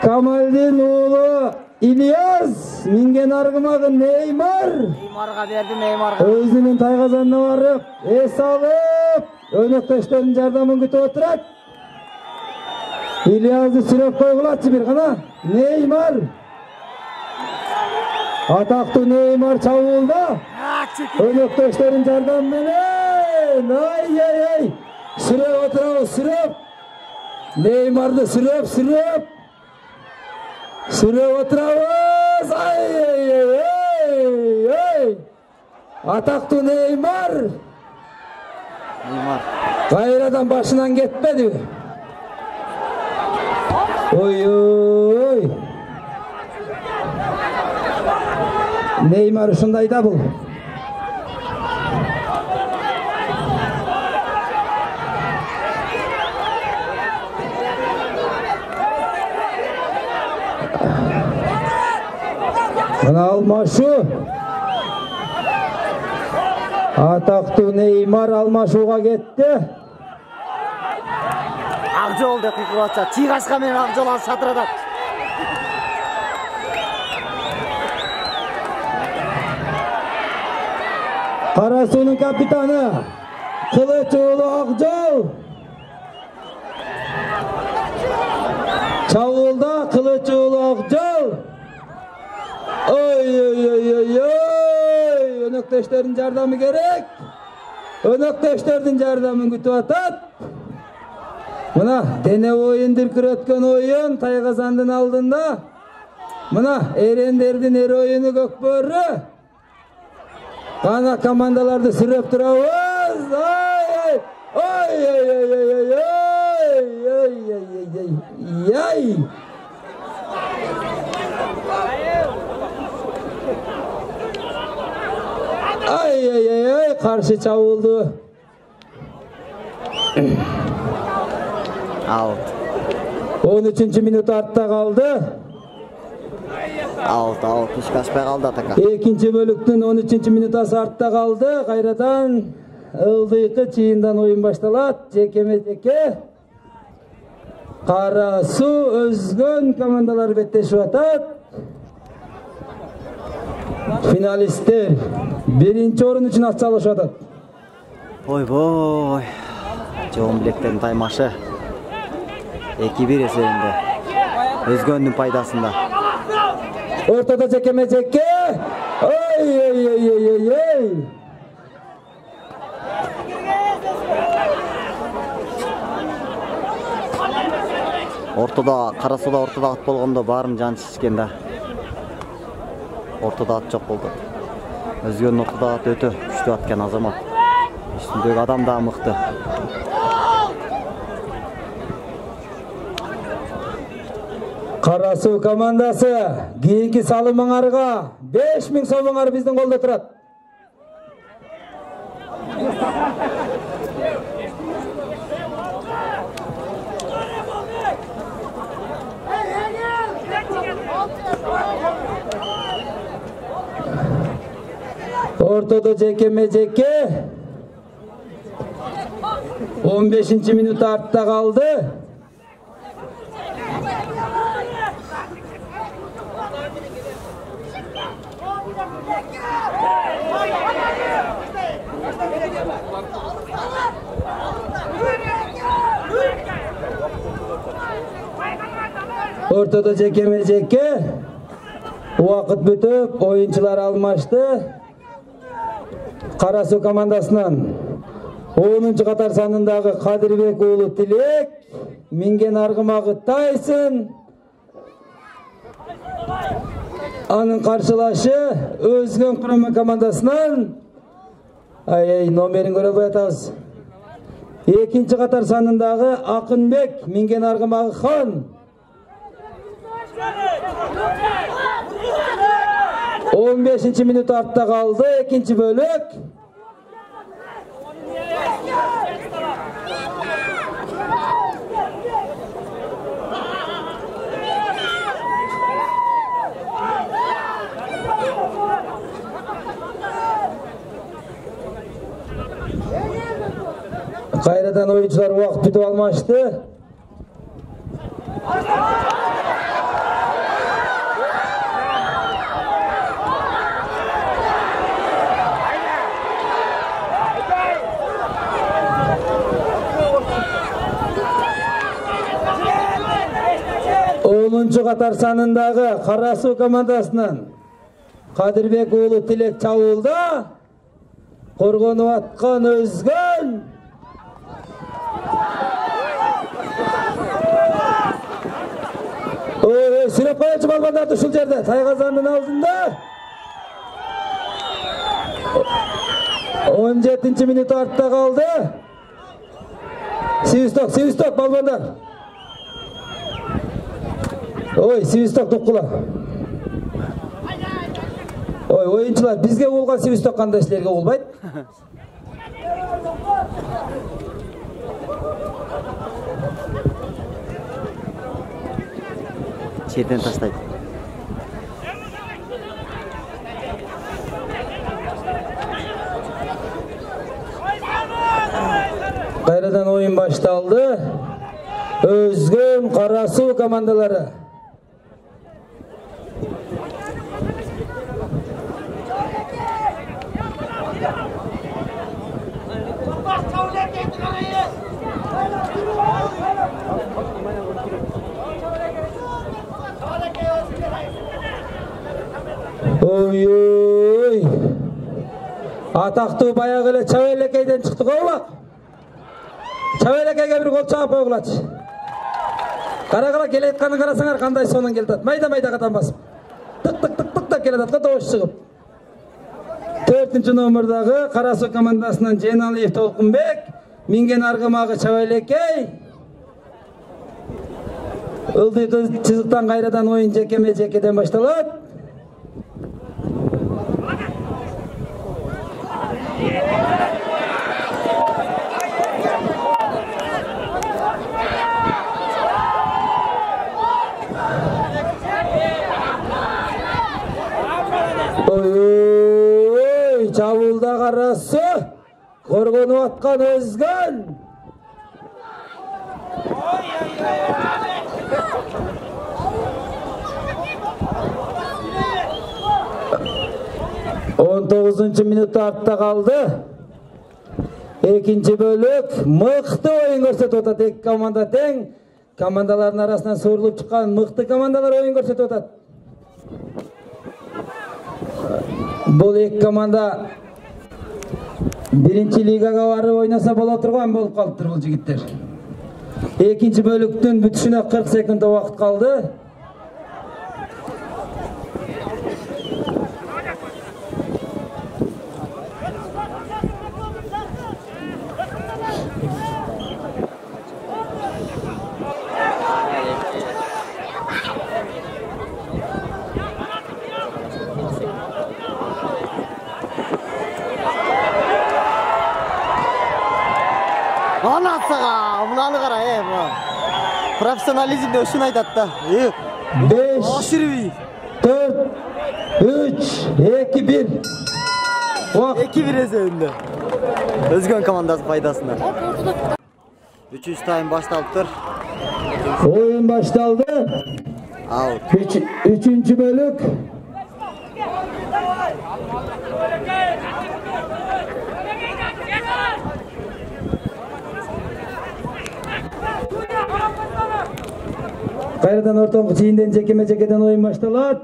A: Камалдин уулу İlyas, mingen argımagı Neymar.
B: Neymar'a berdi, Neymar'a.
A: Özünün Taygazanına varıp, es alıp, önöktaşların jardamын kütüp oturat. İlyas'ı sürüp koygulatçı bir kana. Neymar. Ataktуу Neymar çavulda. Önöktaşların jardamı menen. Ay. Sürüp oturabız, sürüp. Neymar'dı sürüp. Sürüp oturabız. Ay. Ataktуу Neymar. Kayradan başından gitmedi. Oy. Neymar uşunday da bu. Ana almaşu. Ataktуу Neymar almaşuğa gitti.
B: Акжол деп кыйкырып атышат. Чыгашка менен Акжол ал шатыратат.
A: Кара суунун капитаны Кылыч уулу Акжол. Чабуулда Кылыч уулу Акжол. Ой. Өнөктөштөрдүн жардамы керек. Өнөктөштөрдүн жардамын күтүп атат. Мына дене оюн дүркүрөткөн оюн Тайгазандын алдында. Мына эрендердин эр оюну көкбөрү. Кана командаларды сүрөп турабыз. Ой. Ай, каршы чабуулду.
B: Аут.
A: 13-минут артта калды.
B: Аут, иш кашпай калды атака.
A: Экинчи бөлүктүн 13-минутасы артта калды. Кайрадан ылдыйкы чыйындан оюн башталат. Жекеме-жеке. Кара суу өзгөн командалар беттешип атат. Финалисттер биринчи орун үчүн ат салышып атат.
B: Ойбой. Жоон билектердин таймашы. 2-1 эсебинде. Өзгөндүн пайдасында.
A: Ортодо жекеме-жеке. Ой.
B: Ортодо, Карасууда ортодо ат болгондо баарын жан чичкен да. Ортодо ат жок болду. Өзгөнүн ортодо ат өтө күчтүү ат экен Азамат. Үстүндөгү адам да мыкты.
A: Кара суу командасы кийинки салымыңарга 5000 сомуңар биздин колдо турат. Ортодо жекеме-жеке 15-минут артта калды. Ортодо жекеме-жеке убакыт бүтүп, оюнчулар алмашты. Кара суу командасынан 10-катар санындагы Кадырбек уулу Тилек, минген аргымагы Тайсын. Анын каршылашы Өзгөн курама командасынан номерин көрө албай атабыз. 2-катар санындагы Акынбек, минген аргымагы Хан. 15-минут артта калды, экинчи бөлүк. Кайрадан оюнчулар убакыт бүтүп алмашты. Катар санындагы Кара суу командасынан Кадырбек уулу Тилек чабуулда. Коргонуп аткан Өзгөн. Сүрөп коечу балбандарды ушул жерде Тайгазандын алдында. 17-минут артта калды. Свисток балбандар. Ой, свисток туккула. Ой, оюнчулар, бизге болгон свисток кандай силерге болбойт?
B: Черден таштайт.
A: Кайрадан оюн башталды. Özgün Karasu komandaları. Oy. Атақты баяғы эле Чабайлекейден чыкты го. Чабайлекейге бир гол чаап койгулачы. Карагыла келе атканын карасаңар кандай сонун келатат. Майда катан басып. Тык да келатат го добуш чыгып. 4-нчы номердагы Карасу командасынан Жейналиев Толкунбек, минген аргымагы Чабайлекей. Ылдый чызыктан кайрадан оюн жекеден башталат. Ой, Чабуулда Карасу коргонуп аткан Өзгөн. Он 9-нчы минутта артта калды. Экинчи бөлүк мыкты оюн көрсөтүп атат. Эки команда тең. Командалардын арасынан суурулуп чыккан мыкты командалар оюн көрсөтүп атат. Бул эки команда биринчи лигага барып ойнаса боло турган болуп калыптыр бул жигиттер. Экинчи бөлүктүн бүтүшүнө 40 секунд убакыт калды.
B: Анасыға, мынаны қара, профессионализмде үшін айтады да.
A: 5, 4, 3, 2, 1.
B: 2-1 есебінде. Өзгөн командасы пайдасында. 3-3 тайм башталыптыр.
A: Oyun baştaldı.
B: Out.
A: Üçüncü bölük. Kayradan ortalık çiğinden çekeden oyun baştalat.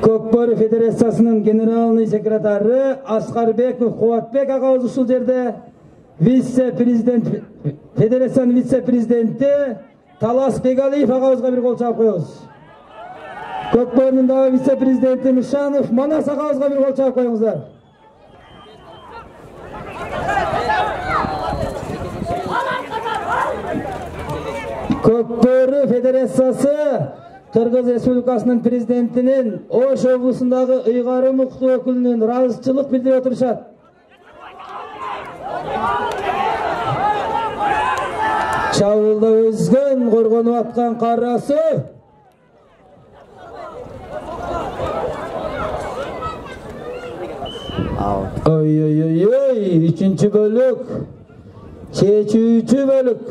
A: Көкбөрү Федерациясынын генеральный секретары Аскарбеков Кубатбек агабыз ушул жерде, вице-президент Федерациянын вице-президенти Талас Бегалиев агабызга бир кол чаап коебуз. Көкбөрүнүн дагы вице-президенти Мишанов Манас агабызга бир кол чаап коюңуздар. Көкбөрү Федерациясы Кыргыз Республикасынын президентинин Ош облусундагы ыйгарым укуктуу өкүлүнүн ыраазычылык билдирип отурушат. Чабуулда Өзгөн коргонуп аткан Карасу. Ой, 3-чү бөлүк. Чечүүчү бөлүк.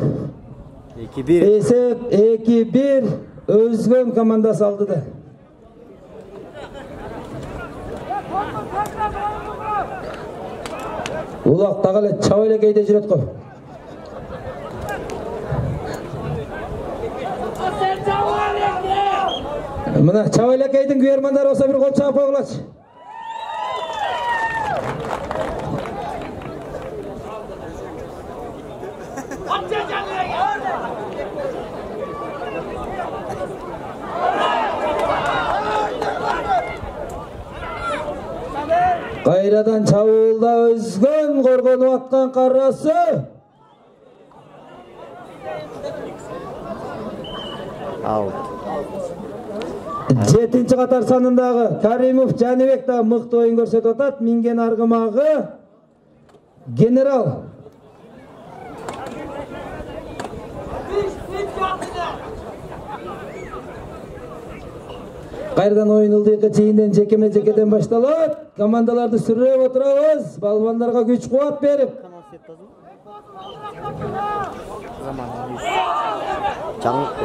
B: 2-1.
A: Эсеп 2-1. Özgün komandası aldı da. Ulak dağılı Çavelekey'de jiret koy. Mına Çavelekey'din güyermanları olsa bir kol çağıp oğulaç. Kayradan Çabуулda Özgön korgonup atkan Karasу.
B: Out.
A: 7-ci qatar sanındagı Karimov Janibek da mıқты oyun көрсөтүп атат. Mingen argımagı General. Kayradan oyun ылдыйкы чейинден жекеден башталат. Командаларды сүрөп отурабыз. Балбандарга күч кубат берип.
G: Zamanı.
B: Жаңылык.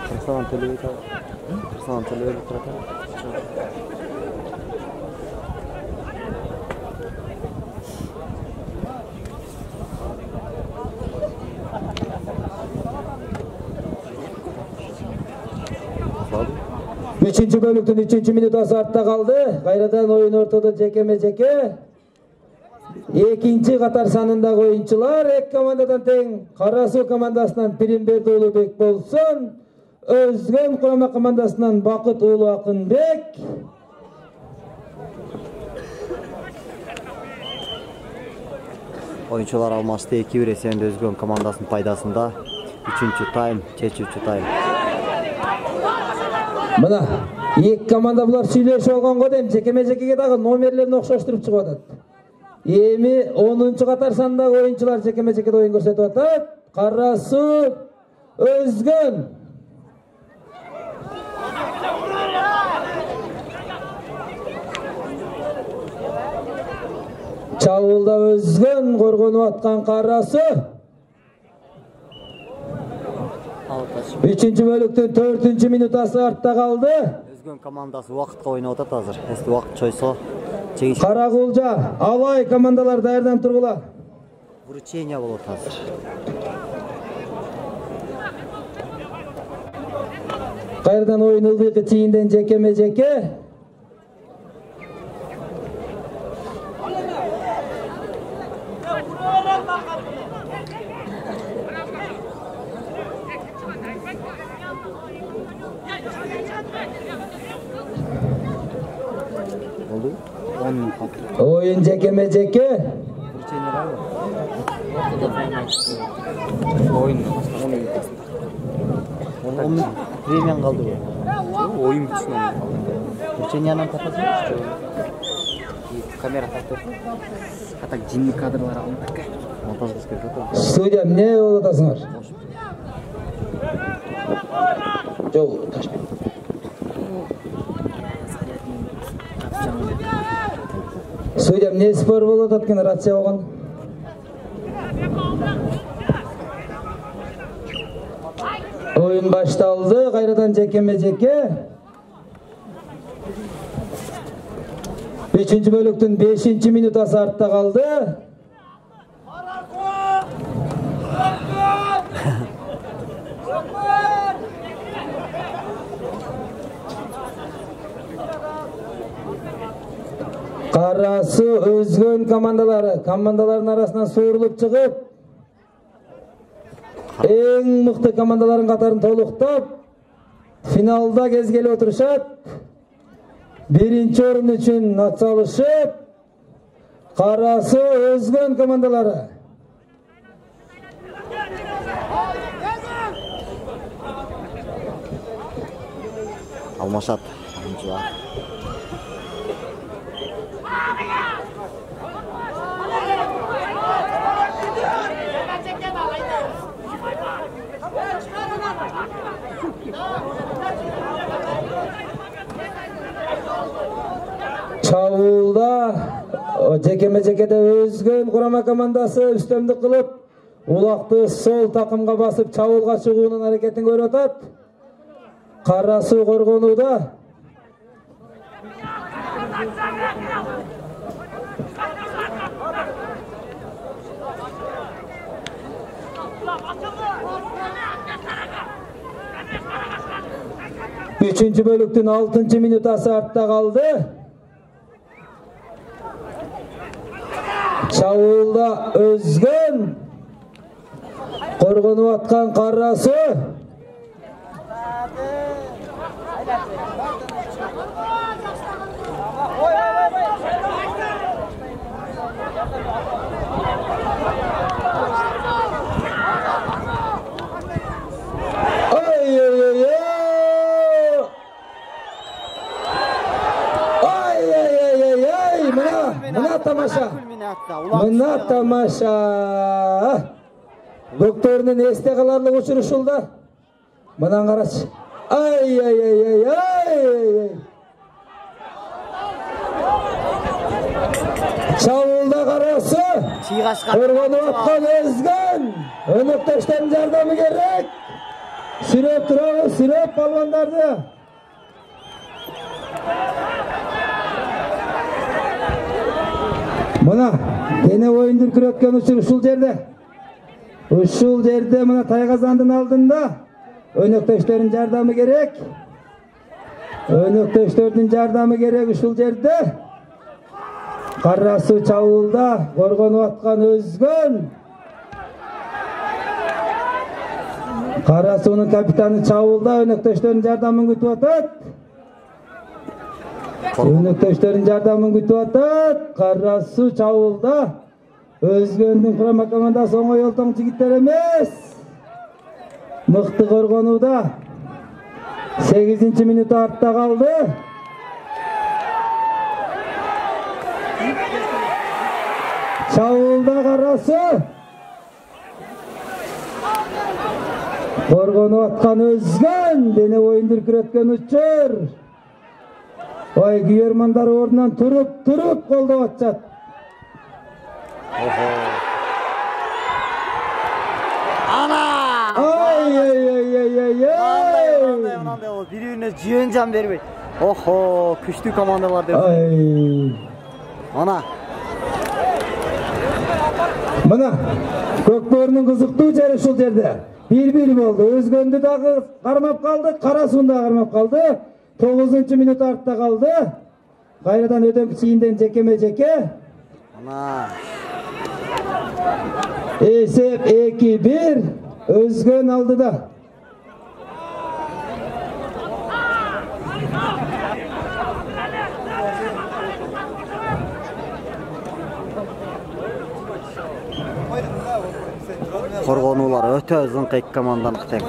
B: Кырсаган төлөбөй турат. Кырсаган төлөбөй турат.
A: Üçüncü bölüktün 3. minutası artta kaldı. Kayradan oyun ortada jekeme-jeke. Ekinci Katar sanındagi oyuncular ek komandadan teң. Karasu komandasынан Pirimberdi Ulubek bolsun. Özgön kurama komandasından Bakıt Ulu Akınbek.
B: Oyuncular almasты 2-1 esende Özgön komandasının paydasında. 3-cü time, çeçücü time.
A: Mına, iki komanda bular süйлөшүп алганга дейм, жекеме-жекеге дагы номерлерин окшоштуруп чыгып атат. Эми 10-чу катар сандагы oyuncular жекеме-жекеде оюн көрсөтүп атат. Карасу Özgön. Çavulda Özgön korgonуп аткан Карасу. 3-cü bölüktün 4-cü minutası artta kaldı.
B: Özgön komandası vaqtqa oynап атат азыр. Эсти вакыт чойсо, чегиш.
A: Карагулжа, Алай командалар даярданып тургула.
B: Вручение болот азыр.
A: Кайрадан oyun ылдыйкы чийинден жекеме-жеке.
B: Oldu? 10 minut.
A: Oyun jekeme-jeke.
F: Oyun.
B: 10 minut. Времен kaldı bu.
F: Oyun bitişine.
B: Вручениянан тапасың?
G: Kamera taktır. Hatta cinli kadrlar almak.
B: Монтаж кылып кетет.
A: Студия эмне болуп атасыңар? Жок, ташпай. Студия эмне спор болуп атат экен, рация болгон. Oyun baştaldı, kayradan jekeme-jeke. 3-cü bölüktün 5-ci minutası artta kaldı. Karasu Özgön komandaların arasından soğurulup çıkıp en mıқты komandaların katarını toluktap finalda gezgeli oturuşat. Birinci orun için atsalışıp Karasu Özgön komandaları.
B: Almaşat. Oyuncular.
A: Çavulda jekeme-jekede Özgön kurama komandası üstünlük kılıp ulaқты sol takımga basıp Çavulga çıgуунун hareketini görüp atat. Karasu korgonuda. Üçüncü bölüktün 6. minutası artta kaldı. Çavulda Özgön korgonup atkan Karasu. Mına tamaşa. Mına tamaşa. Doktorunun esте каларлык учурушулда. Мына карачы. Ay ay ay ay ay ay.
B: чыйгашка.
A: Коргонуп аткан Өзгөн. Өнөктөштөрдүн жардамы керек. Сүрөп турабыз, сүрөп балбандарды. Мына дене боюн дүркүрөткөн учур ушул жерде. Ушул жерде мына Тайгазандын алдында өнөктөштөрдүн жардамы керек. Өнөктөштөрдүн жардамы керек ушул жерде. Кара суу чабуулда коргонуп аткан Өзгөн. Кара суунун капитаны чабуулда өнөктөштөрдүн жардамын күтүп атат. Өнөктөштөрдүн жардамын күтүп атат. Кара суу чабуулда Өзгөндүн курама командасы оңой олтоң жигиттер эмес. Мыкты коргонууда. 8-минут артта калды. Чабуулда Кара суу. Коргонуп аткан Өзгөн, дене боюн дүркүрөткөн учур. Ой, күйөрмандар ордунан туруп колдоп атышат.
B: Ана!
A: Ай.
B: Мындай болот. Бири-бирине жөн жан бербейт. Охо, күчтүү командалар деп.
A: Ай.
B: Ана.
A: Мына Көкбөрүнүн кызыктуу жери ушул жерде. 1-1 болду. Өзгөндү дагы кармап калды, Кара сууну да кармап калды. 9-минут артта калды. Кайрадан өтөңкү чийинден жекеме-жеке.
B: Ана.
A: Эсеп 2-1. Өзгөн алдыда.
B: Коргонуулар өтө ызыңкы команданын тең.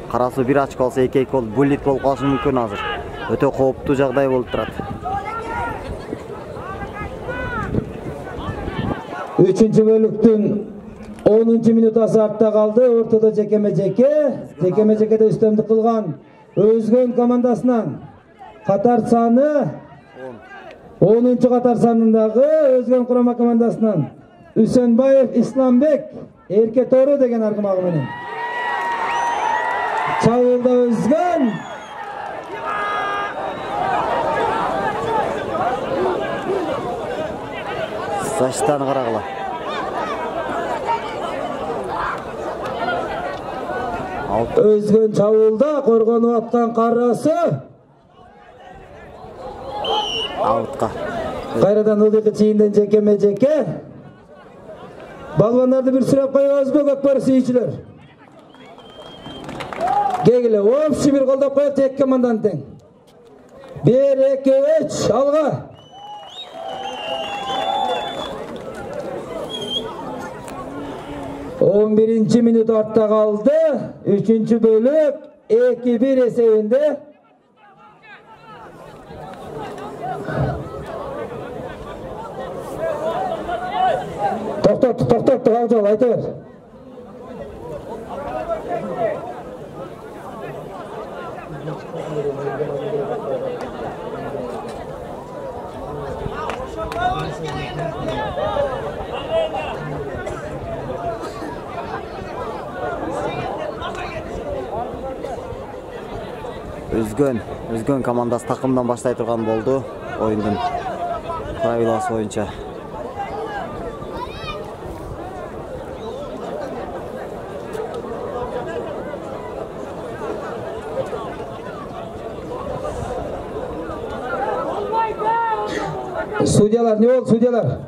B: Кара суу 1 очко алса 2-2 болуп, буллит болуп калышы мүмкүн азыр. Өтө кооптуу жагдай болуп турат.
A: 3-бөлүктүн 10-минутасы артта калды. Ортодо жекеме-жеке. Жекеме-жекеде үстөмдүк кылган Өзгөн командасынан катар саны 10-катар санындагы Өзгөн курама командасынан Үсөнбаев Исламбек Эрке Тору деген аргымагы менен. Чабуулда Өзгөн.
B: Саштан карагыла.
A: Өзгөн чабуулда коргонуп аткан Кара суу.
B: Аутка.
A: Кайрадан ылдыйкы чийинден жекеме-жеке. Балбандарды bir сурап коебузбу, Көкбөр сүйүүчүлөр? Кегиле, общий bir колдоп коет эки команданы тең. 1-2-3 алга. Он 11-минут артта калды. 3-бөлүк 2-1 эсебинде. Токтот, Акжол, айта бер.
B: Өзгөн командасы такымдан баштай турган болду оюндун правиласы боюнча.
A: Судьялар, не болду, судьялар?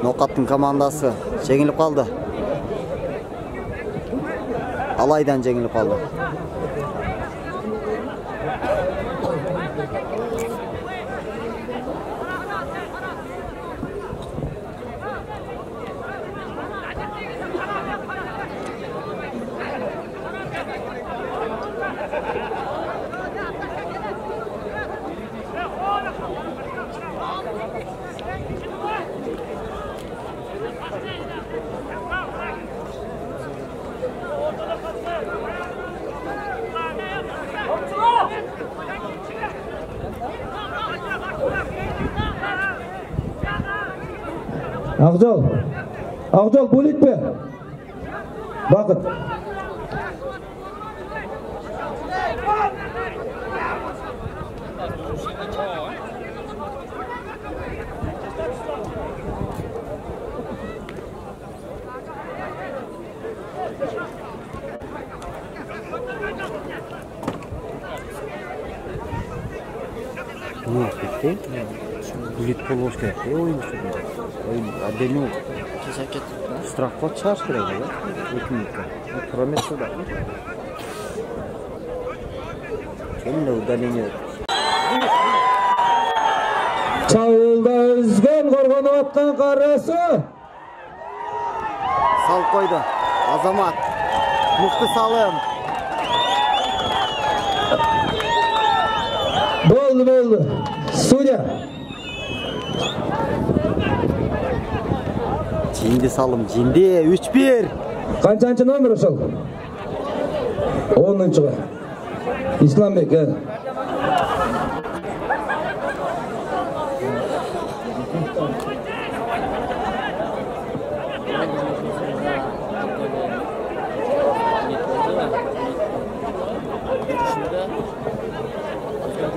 B: Нокаттын командасы жеңилип калды. Алайдан жеңилип калды.
A: Ақжол. Ақжол булит пе? Бақыт.
B: Ne bitti? Bilet bolmuş керек. Oyun üstünde. Oyun ademi
G: Кесакет.
B: штрафқа шығарыш керек ya. 2 минутқа. Прометрда. Кемде удаление.
A: Çağılda Özgen korғанып атқан қарасы.
B: Sal koydu. Azamat. Mıhtı salım.
A: Болды. Судья.
B: Cindi salım. Cindi. 3-1.
A: Қаншанчы номер ошол? 10-ға. Исламбек.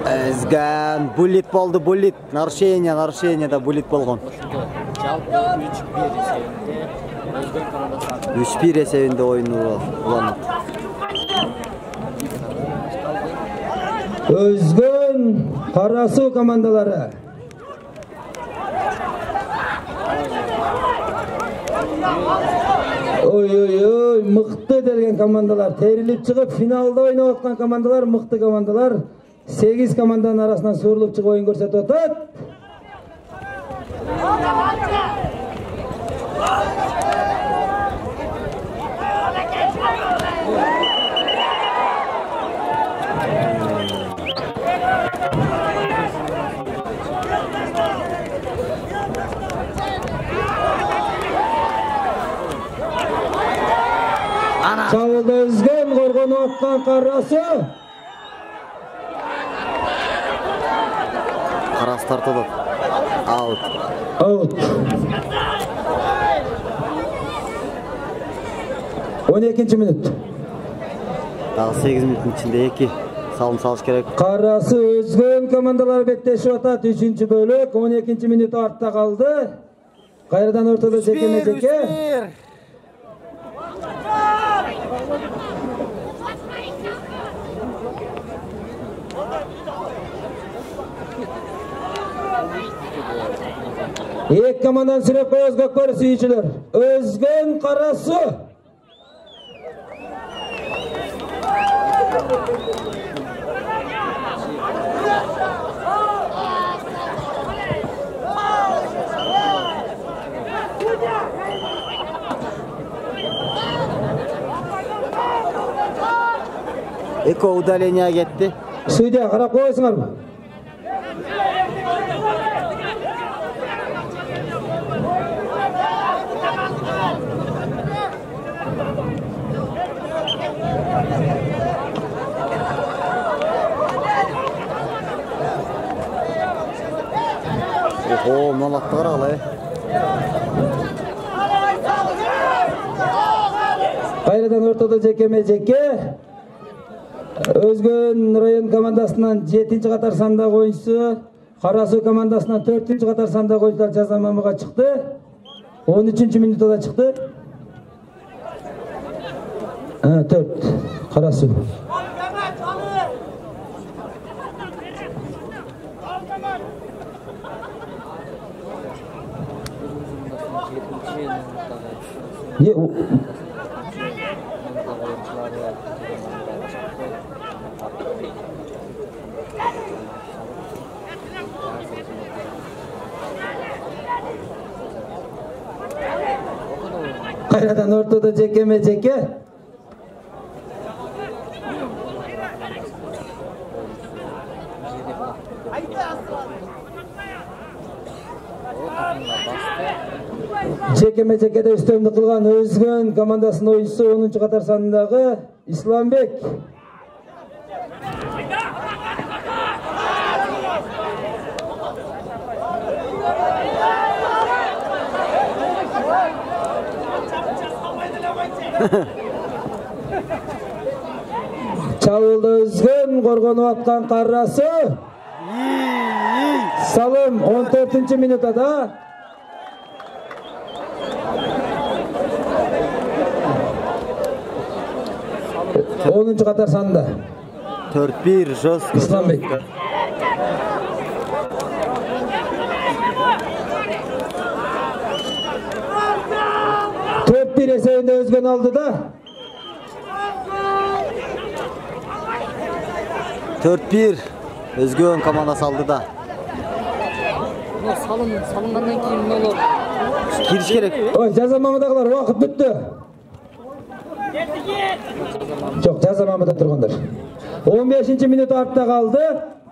B: Özgen. Bullet boldu. Bullet. Нарушение да bullet болған.
G: Жалпы 3-1 есебінде Өзбек командасы
B: 3-1 есебінде ойыны уланады.
A: Özgen Қарасу командалары. Ой, мықты делген командалар. Терилип чыгып финалда ойнап аткан командалар, мықты командалар. 8 команданын арасынан суырылып чыгып ойын көрсөтүп атат. Çağılda Özgen korғанып атқан Қарасы.
B: Қарасы тартылды. Аут.
A: 12 минут.
B: Дағы 8 минуттың içinde 2 салым салыш керек.
A: Қарасы Özgen командалары беттешіп атат. 3-чү бөлік 12 минут артта қалды. Қайрадан ортада жеке-жеке. Екі командан сұрап қойыз көкбөр сүйіншілер. Özgen Қарасы.
B: Eko удаление кетті.
A: Судья, қарап қойсыңар ма?
B: Ого, мыналатты қарағылай.
A: Қайрадан ортада жеке-жеке. Özgen район командасынан 7-ci қатар сандағы ойыншысы, Қарасу командасынан 4-ci қатар сандағы ойыншылар жазамамыға шықты. 13-ci минутта да шықты. 4 Қарасу. Не, Қайрадан ортада жеке-жеке. Жеке-жекеде үстемдік қылған Özgen командасының ойыншысы 10-ci қатар санындағы Исламбек. Чабуулда өзгөн коргонуп аткан Карасу. Салым 14-минутада. Onuncu Katar sandı.
B: 4-1 Josko.
A: İslanbek. Bir eseyinde Özgen aldı da.
B: 4-1 Özgün komandası aldı da.
E: Salıngandan keyin ne olur?
B: Giriş gerek.
A: Oy, жазамамыдагылар вакыт бүтті. Жоқ, жазамамыда тұрғандар. 15-минут артта қалды.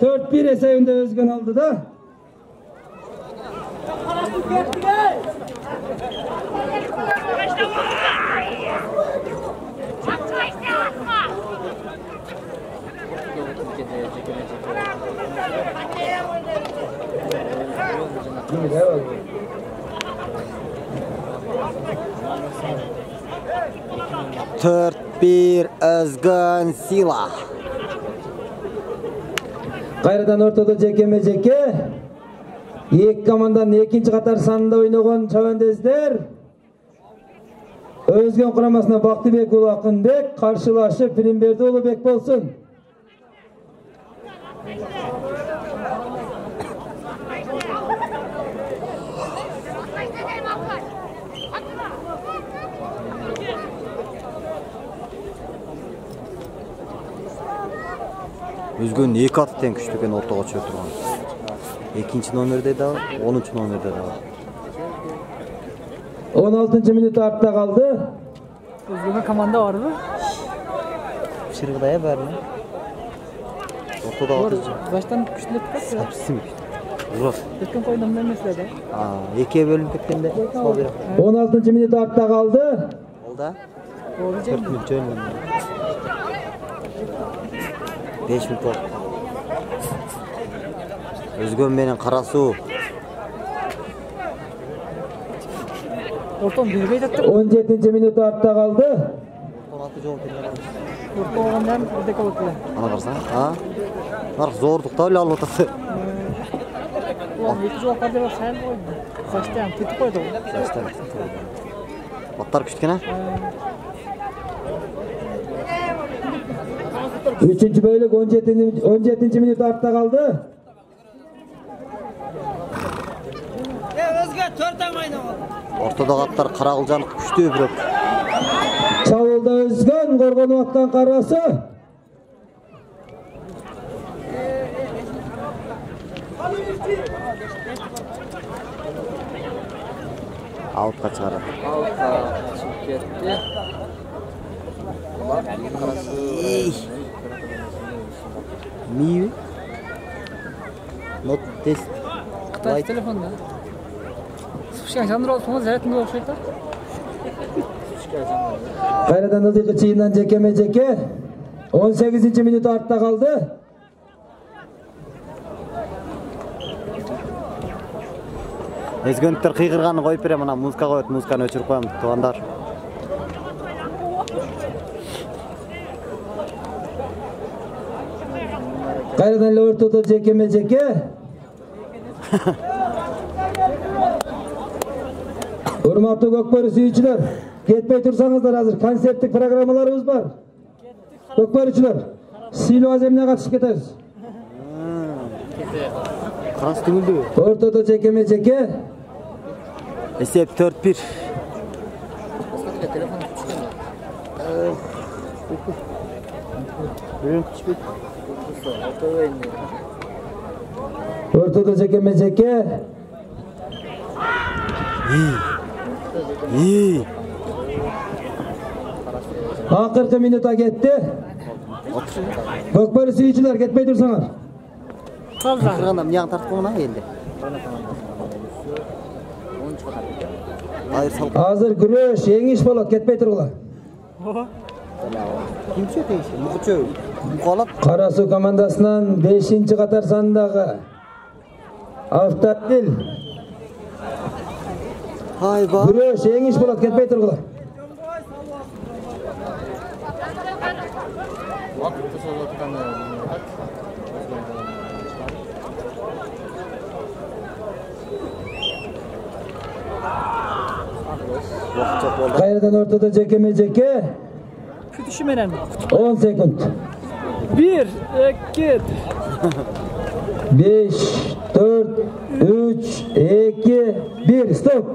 A: 4-1 eseyinde Özgen aldı da.
B: Bir Özgün Sila.
A: Kayradan ortada jekeme-jeke. Екі команданың екінші қатар санында ойнаған чабандезлер Özgen құрамасына Бақтыбек ұлы Ақынбек қаршылашы Пиринберді ұлы Бек болсын.
B: Özgün екі аты тең күшті екен ортаға түсіп тұрған. Екінші номерде де var, 10-cu номерде de var.
A: 16-minut артта қалды.
E: Özgün'ün komanda var mı?
B: Şırgıdaya var mı? Ortada atıcı.
E: Baştan güçlü tutsak ya.
B: Hepsi mi? Uğrak.
E: Erken koyundan mesela da.
B: Ekiye bölüm ketkende.
A: 16-minut артта қалды.
B: Olda?
E: Olacak
B: 4 minut jön. 5 minut oldu. Özgün менен Карасуу.
E: Ortam büyümeyi taktı.
A: 17-minut артта қалды.
B: 16 жол келді.
E: Orta olandan bir de kalıplı.
B: Ана қарсаң, Нарық зордықта өлі алып отырды.
E: Ulan iki жол қарды бар сайын қойды. Саштан кетіп қойды ғой.
B: Саштан. Аттар күшті кен,
A: 3-cü bölük 17-minut артта қалды.
B: Ортадағы аттар Қарағылжанық күшті өбіріп.
A: Çavulda Özgen korgonуп аткан Карасы.
B: Аутқа шығарады.
G: Аутқа шығып кетті.
B: Миі? Not test.
E: Қытай телефонда. Sıfışkan janr olsunuz, zaten de okşaydı.
A: Kayradan ıldığı çiğinden jekeme-jeke. 18-minut артта қалды.
B: Özgөнттер қиғырғаны қойып берем, мына музыка қойып, музыканы өшіріп қоямын, туғандар.
A: Kayradan ortada jekeme-jeke. Hurmatlı Gökbörü sүйүүчүлөр, кетпей турсаңыздар, азыр концерттик программаларыбыз бар. Gökbörүчүлөр, сыйлоо аземине катышып кетебиз.
B: Қарасы түңілді.
A: Ортада жекеме-жеке.
B: Есеп 4-1.
A: Ортада жекеме-жеке. Акыркы минута кетти. Көкбөрү сүйүүчүлөр, кетпей турсаңар.
B: Қиғырғанда мияң тартып қоймына елді.
A: Азыр күрөш, еңиш болот, кетпей тургула.
B: Кимче дейші? Мұқычы мұқалап.
A: Карасуу командасынан 5-ci катар сандагы Автодил.
B: Айба.
A: Күрөш, еңиш болот, кетпей тургула.
F: Vakıtlı sözlükten
A: Kayradan ortada cekeme ceke.
E: Kütüşü menen.
A: 10 sekund.
E: 1, 2,
A: 5, 4, 3, 2, 1. Stop.